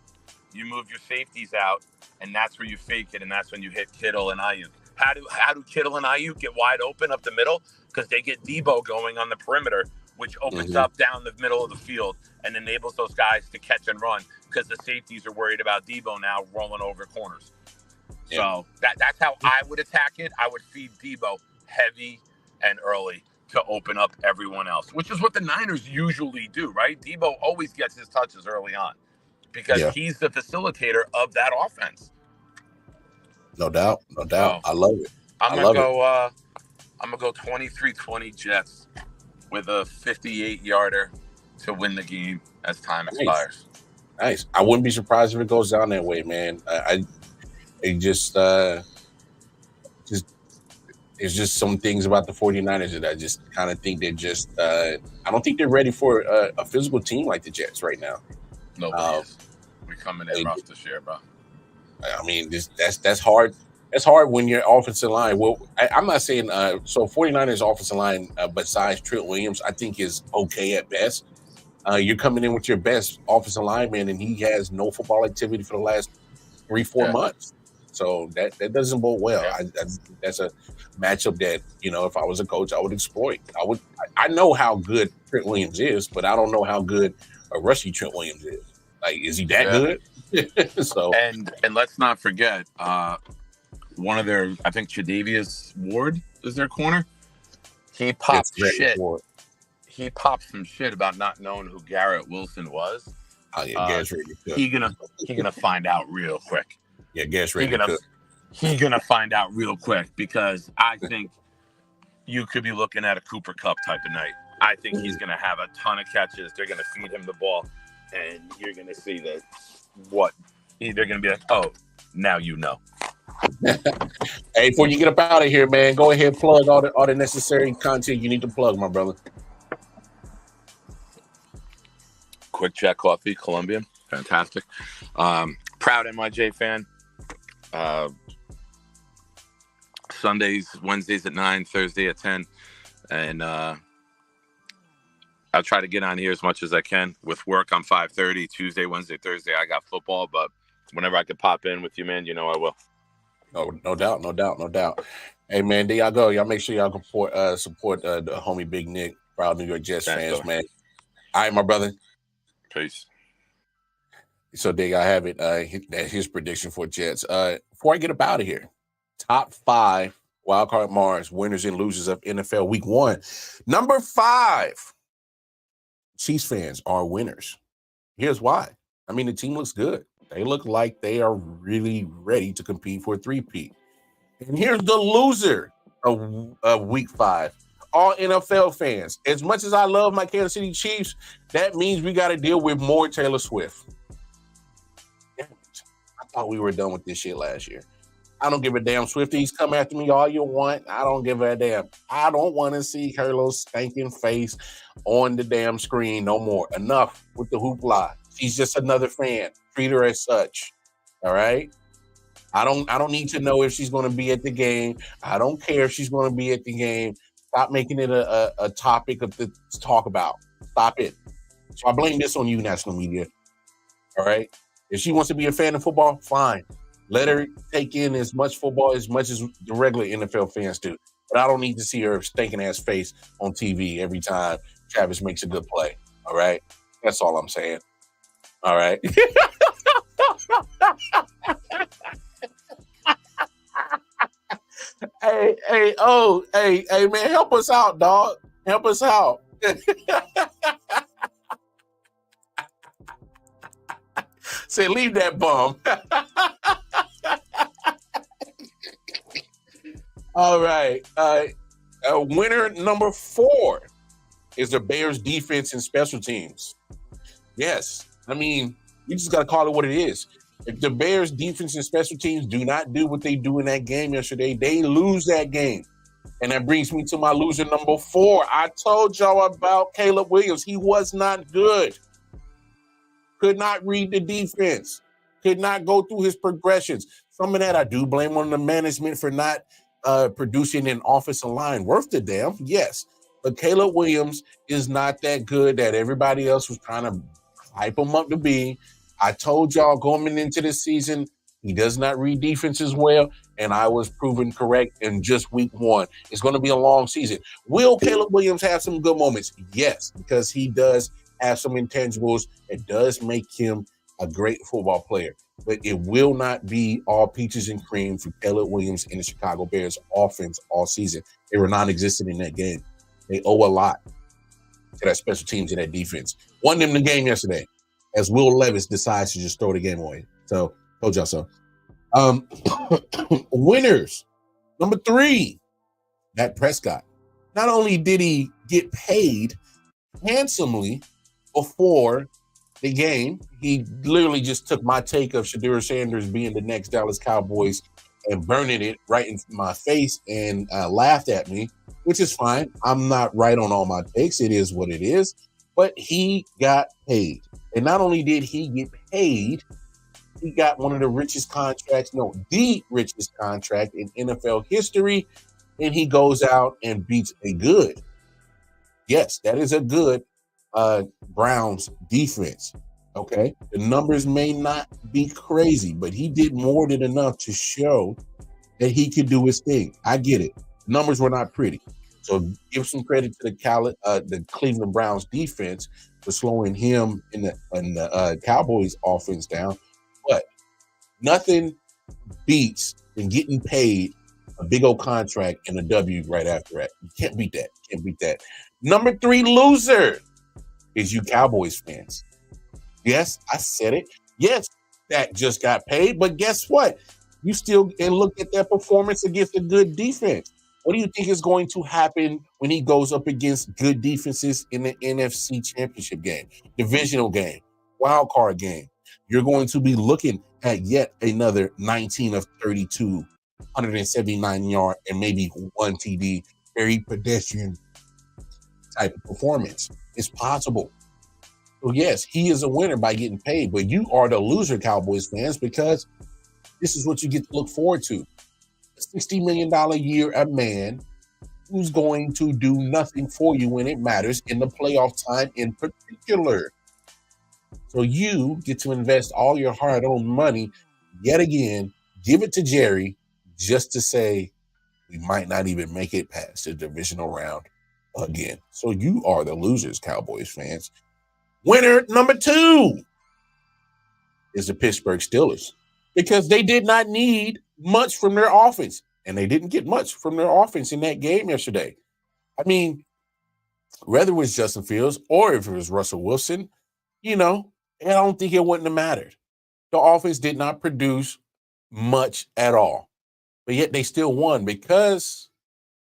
You move your safeties out, and that's where you fake it, and that's when you hit Kittle and I.O.W. How do Kittle and I.O.W. get wide open up the middle? Because they get Debo going on the perimeter, which opens up down the middle of the field and enables those guys to catch and run because the safeties are worried about Debo now rolling over corners. So that's how I would attack it. I would feed Debo heavy and early to open up everyone else, which is what the Niners usually do, right? Debo always gets his touches early on because he's the facilitator of that offense. No doubt. So, I love it. I'm gonna go 23-20 Jets with a 58-yarder to win the game as time expires. Nice. I wouldn't be surprised if it goes down that way, man. It's just some things about the 49ers that I just kind of think they're just I don't think they're ready for a physical team like the Jets right now. Nobody is. We're coming in rough this year, bro. I mean, that's hard. That's hard when your offensive line. Well, I'm not saying so 49ers offensive line besides Trent Williams, I think is okay at best. You're coming in with your best offensive lineman, and he has no football activity for the last 3-4 months. So that doesn't bode well. That's a matchup that, if I was a coach, I would exploit. I know how good Trent Williams is, but I don't know how good a rushy Trent Williams is. Like, is he that good? So and let's not forget, one of their, I think Tre'Davious Ward is their corner. He popped shit. He popped some shit about not knowing who Garrett Wilson was. Oh yeah, Garrett's ready to cook. He gonna find out real quick. Yeah, Garrett's ready to cook. He's gonna find out real quick because I think you could be looking at a Cooper Kupp type of night. I think he's gonna have a ton of catches. They're gonna feed him the ball, and you're gonna see that they're gonna be like, oh, now you know. Hey, before you get up out of here, man, go ahead and plug all the necessary content you need to plug, my brother. Quick Check Coffee, Colombian, fantastic. Proud MIJ fan. Sundays, Wednesdays at 9, Thursday at 10, and I'll try to get on here as much as I can. With work, I'm 5:30. Tuesday, Wednesday, Thursday, I got football, but whenever I can pop in with you, man, I will. No doubt. Hey, man, there y'all go. Y'all make sure y'all support the homie Big Nick, proud New York Jets fans, man. All right, my brother. Peace. So there y'all have it. His prediction for Jets. Before I get up out of here, top 5 wildcard Mars winners and losers of NFL Week 1. Number 5, Chiefs fans are winners. Here's why. I mean, the team looks good. They look like they are really ready to compete for a 3-peat. And here's the loser of Week 5. All NFL fans. As much as I love my Kansas City Chiefs, that means we got to deal with more Taylor Swift. I thought we were done with this shit last year. I don't give a damn. Swifties, come after me all you want. I don't give a damn. I don't want to see her little stinking face on the damn screen no more. Enough with the hoopla. She's just another fan. Treat her as such. All right? I don't need to know if she's going to be at the game. I don't care if she's going to be at the game. Stop making it a topic to talk about. Stop it. So I blame this on you, national media. All right? If she wants to be a fan of football, fine. Let her take in as much football as much as the regular NFL fans do. But I don't need to see her stinking ass face on TV every time Travis makes a good play. All right? That's all I'm saying. All right? Hey, man, help us out, dog. Help us out. Say, leave that bum. All right. Winner number 4 is the Bears defense and special teams. Yes. I mean, you just got to call it what it is. If the Bears defense and special teams do not do what they do in that game yesterday, they lose that game. And that brings me to my loser number 4. I told y'all about Caleb Williams. He was not good. Could not read the defense. Could not go through his progressions. Some of that I do blame on the management for not producing an offensive line worth the damn. Yes. But Caleb Williams is not that good that everybody else was trying to hype him up to be. I told y'all going into this season, he does not read defenses well, and I was proven correct in just week 1. It's going to be a long season. Will Caleb Williams have some good moments? Yes, because he does have some intangibles. It does make him a great football player. But it will not be all peaches and cream for Caleb Williams and the Chicago Bears offense all season. They were non-existent in that game. They owe a lot to that special teams and that defense. Won them the game yesterday as Will Levis decides to just throw the game away. So, told y'all so. Winners. Number 3, Dak Prescott. Not only did he get paid handsomely before the game, he literally just took my take of Shedeur Sanders being the next Dallas Cowboys and burning it right in my face and laughed at me, which is fine. I'm not right on all my takes. It is what it is. But he got paid. And not only did he get paid, he got one of the richest contracts, the richest contract in NFL history. And he goes out and beats a good. Yes, that is a good Browns defense. Okay. The numbers may not be crazy, but he did more than enough to show that he could do his thing. I get it. Numbers were not pretty. So give some credit to the Cleveland Browns defense for slowing him in the Cowboys offense down. But nothing beats than getting paid a big old contract and a W right after that. You can't beat that. Can't beat that. Number 3 loser is you Cowboys fans. Yes, I said it. Yes, that just got paid, but guess what? You still can look at that performance against a good defense. What do you think is going to happen when he goes up against good defenses in the NFC Championship game, divisional game, wild card game? You're going to be looking at yet another 19 of 32, 179 yard, and maybe 1 TD, very pedestrian type of performance. It's possible. So yes, he is a winner by getting paid, but you are the loser, Cowboys fans, because this is what you get to look forward to. A $60 million a year a man who's going to do nothing for you when it matters in the playoff time in particular. So you get to invest all your hard-earned money yet again, give it to Jerry just to say we might not even make it past the divisional round again. So you are the losers, Cowboys fans. Winner number 2 is the Pittsburgh Steelers because they did not need much from their offense, and they didn't get much from their offense in that game yesterday. I mean, whether it was Justin Fields or if it was Russell Wilson, I don't think it wouldn't have mattered. The offense did not produce much at all, but yet they still won because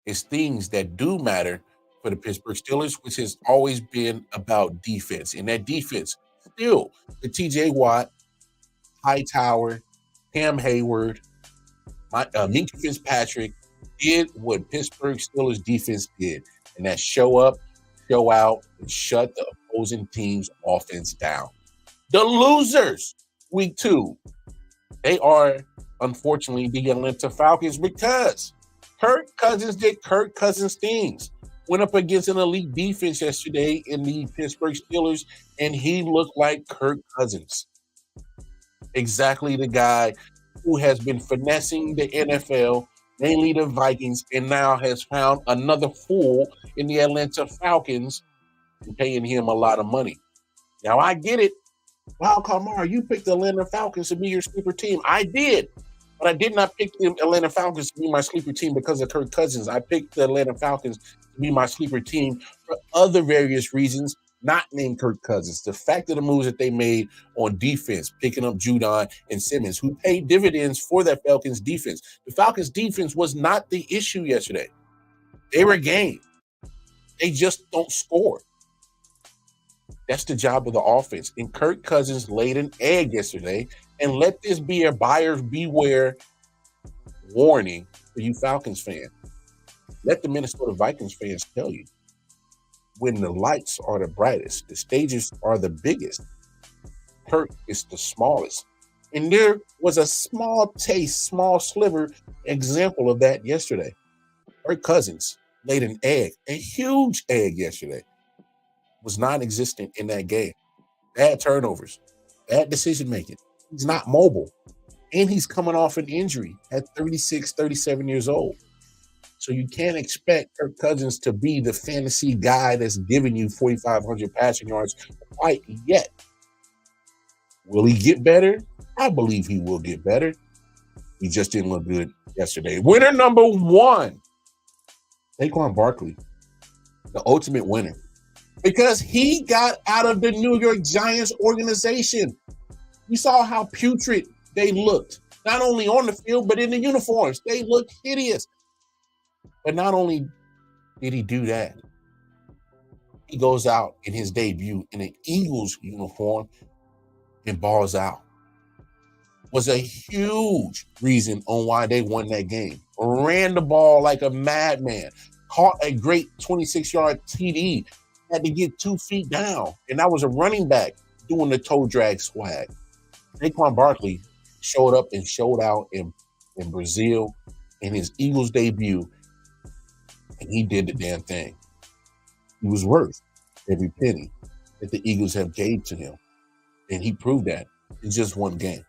it's things that do matter for the Pittsburgh Steelers, which has always been about defense. And that defense, still, the TJ Watt, Hightower, Cam Hayward, Minka Fitzpatrick did what Pittsburgh Steelers defense did, and that's show up, show out, and shut the opposing team's offense down. The losers, week 2, they are, unfortunately, the Atlanta Falcons because Kirk Cousins did Kirk Cousins things. Went up against an elite defense yesterday in the Pittsburgh Steelers, and he looked like Kirk Cousins. Exactly the guy who has been finessing the NFL, mainly the Vikings, and now has found another fool in the Atlanta Falcons and paying him a lot of money. Now, I get it. Wow, Kamar, you picked the Atlanta Falcons to be your sleeper team. I did. But I did not pick the Atlanta Falcons to be my sleeper team because of Kirk Cousins. I picked the Atlanta Falcons to be my sleeper team for other various reasons, not named Kirk Cousins. The fact of the moves that they made on defense, picking up Judon and Simmons, who paid dividends for that Falcons defense. The Falcons defense was not the issue yesterday. They were game. They just don't score. That's the job of the offense. And Kirk Cousins laid an egg yesterday. And let this be a buyer beware warning for you Falcons fans. Let the Minnesota Vikings fans tell you, when the lights are the brightest, the stages are the biggest, Kirk is the smallest. And there was a small taste, small sliver example of that yesterday. Kirk Cousins laid an egg, a huge egg yesterday, was non-existent in that game. Bad turnovers, bad decision-making. He's not mobile. And he's coming off an injury at 36, 37 years old. So you can't expect Kirk Cousins to be the fantasy guy that's giving you 4,500 passing yards quite yet. Will he get better? I believe he will get better. He just didn't look good yesterday. Winner number 1, Saquon Barkley, the ultimate winner, because he got out of the New York Giants organization. You saw how putrid they looked, not only on the field, but in the uniforms. They looked hideous. But not only did he do that, he goes out in his debut in an Eagles uniform and balls out. Was a huge reason on why they won that game. Ran the ball like a madman. Caught a great 26-yard TD. Had to get 2 feet down. And that was a running back doing the toe drag swag. Saquon Barkley showed up and showed out in Brazil in his Eagles debut. And he did the damn thing. He was worth every penny that the Eagles have gave to him. And he proved that in just one game.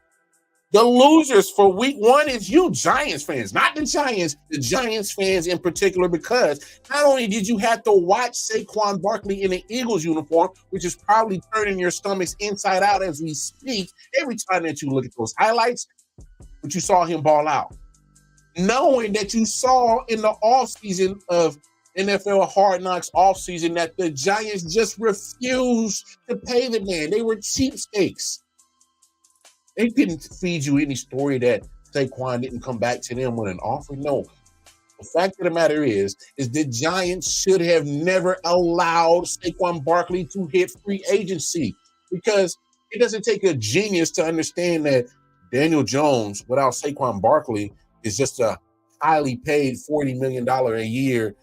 The losers for week 1 is you Giants fans, not the Giants, the Giants fans in particular, because not only did you have to watch Saquon Barkley in an Eagles uniform, which is probably turning your stomachs inside out as we speak every time that you look at those highlights, but you saw him ball out. Knowing that you saw in the offseason of NFL Hard Knocks offseason that the Giants just refused to pay the man. They were cheapskates. They didn't feed you any story that Saquon didn't come back to them with an offer. No. The fact of the matter is the Giants should have never allowed Saquon Barkley to hit free agency, because it doesn't take a genius to understand that Daniel Jones without Saquon Barkley is just a highly paid $40 million a year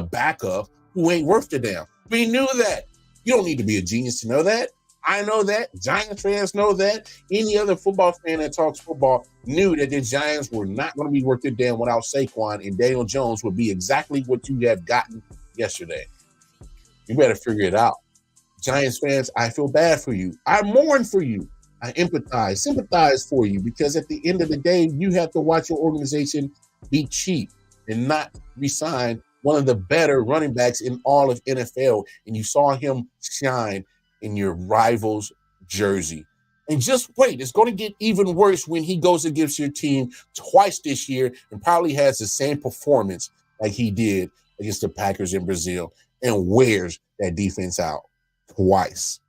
backup who ain't worth the damn. We knew that. You don't need to be a genius to know that. I know that. Giants fans know that. Any other football fan that talks football knew that the Giants were not going to be worth their damn without Saquon, and Daniel Jones would be exactly what you have gotten yesterday. You better figure it out. Giants fans, I feel bad for you. I mourn for you. I empathize, sympathize for you, because at the end of the day, you have to watch your organization be cheap and not re-sign one of the better running backs in all of NFL. And you saw him shine in your rival's jersey. And just wait, it's going to get even worse when he goes against your team twice this year and probably has the same performance like he did against the Packers in Brazil and wears that defense out twice.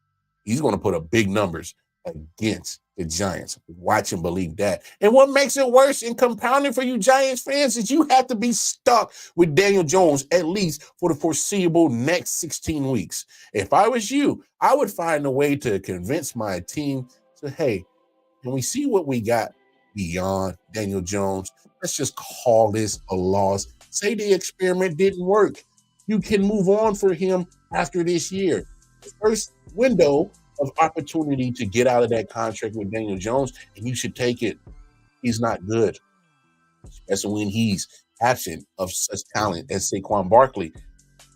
He's going to put up big numbers against the Giants. Watch and believe that. And what makes it worse and compounding for you Giants fans is you have to be stuck with Daniel Jones at least for the foreseeable next 16 weeks. If I was you, I would find a way to convince my team to, hey, can we see what we got beyond Daniel Jones? Let's just call this a loss. Say the experiment didn't work. You can move on for him after this year. The first window of opportunity to get out of that contract with Daniel Jones, and you should take it. He's not good, especially when he's absent of such talent as Saquon Barkley.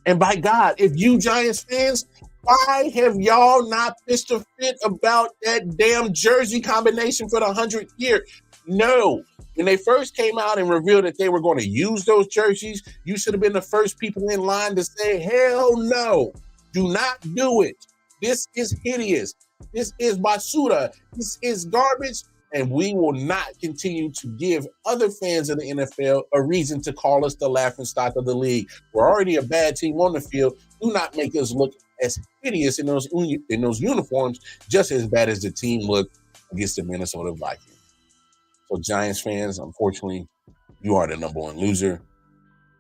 And by God, if you Giants fans, why have y'all not pitched a fit about that damn jersey combination for the 100th year? No. When they first came out and revealed that they were going to use those jerseys, you should have been the first people in line to say, hell no, do not do it. This is hideous. This is basura. This is garbage. And we will not continue to give other fans of the NFL a reason to call us the laughingstock of the league. We're already a bad team on the field. Do not make us look as hideous in those uniforms, just as bad as the team looked against the Minnesota Vikings. So Giants fans, unfortunately, you are the number one loser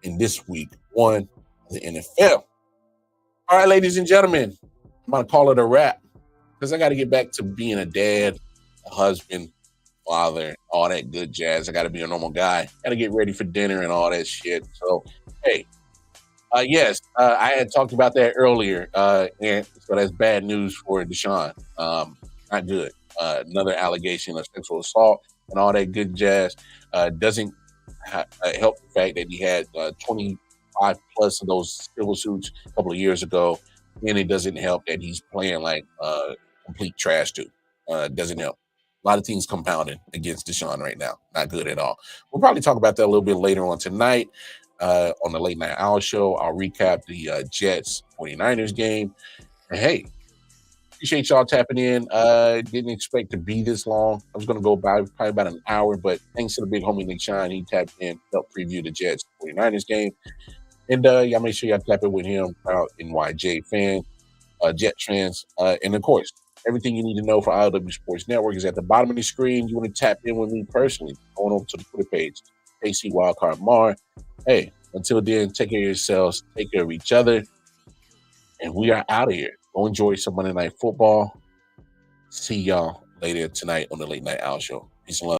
in this week 1 of the NFL. All right, ladies and gentlemen, I'm going to call it a wrap because I got to get back to being a dad, a husband, father, all that good jazz. I got to be a normal guy. Got to get ready for dinner and all that shit. So, hey, yes, I had talked about that earlier, and so that's bad news for Deshaun. Not good. Another allegation of sexual assault and all that good jazz doesn't help the fact that he had 25 plus of those civil suits a couple of years ago, and it doesn't help that he's playing like complete trash too. Doesn't help. A lot of teams compounding against Deshaun right now. Not good at all. We'll probably talk about that a little bit later on tonight. On the Late Night Owl Show, I'll recap the Jets 49ers game. And hey, appreciate y'all tapping in. Didn't expect to be this long. I was going to go by probably about an hour, but thanks to the big homie Nick Shine, he tapped in, helped preview the Jets 49ers game. And y'all make sure y'all tap in with him, proud NYJ fan, Jet fans. And of course, everything you need to know for I.O.W Sports Network is at the bottom of the screen. You want to tap in with me personally, going over to the Twitter page, KC Wildcard Mar. Hey, until then, take care of yourselves, take care of each other, and we are out of here. Go enjoy some Monday Night Football. See y'all later tonight on the Late Night Owl Show. Peace and love.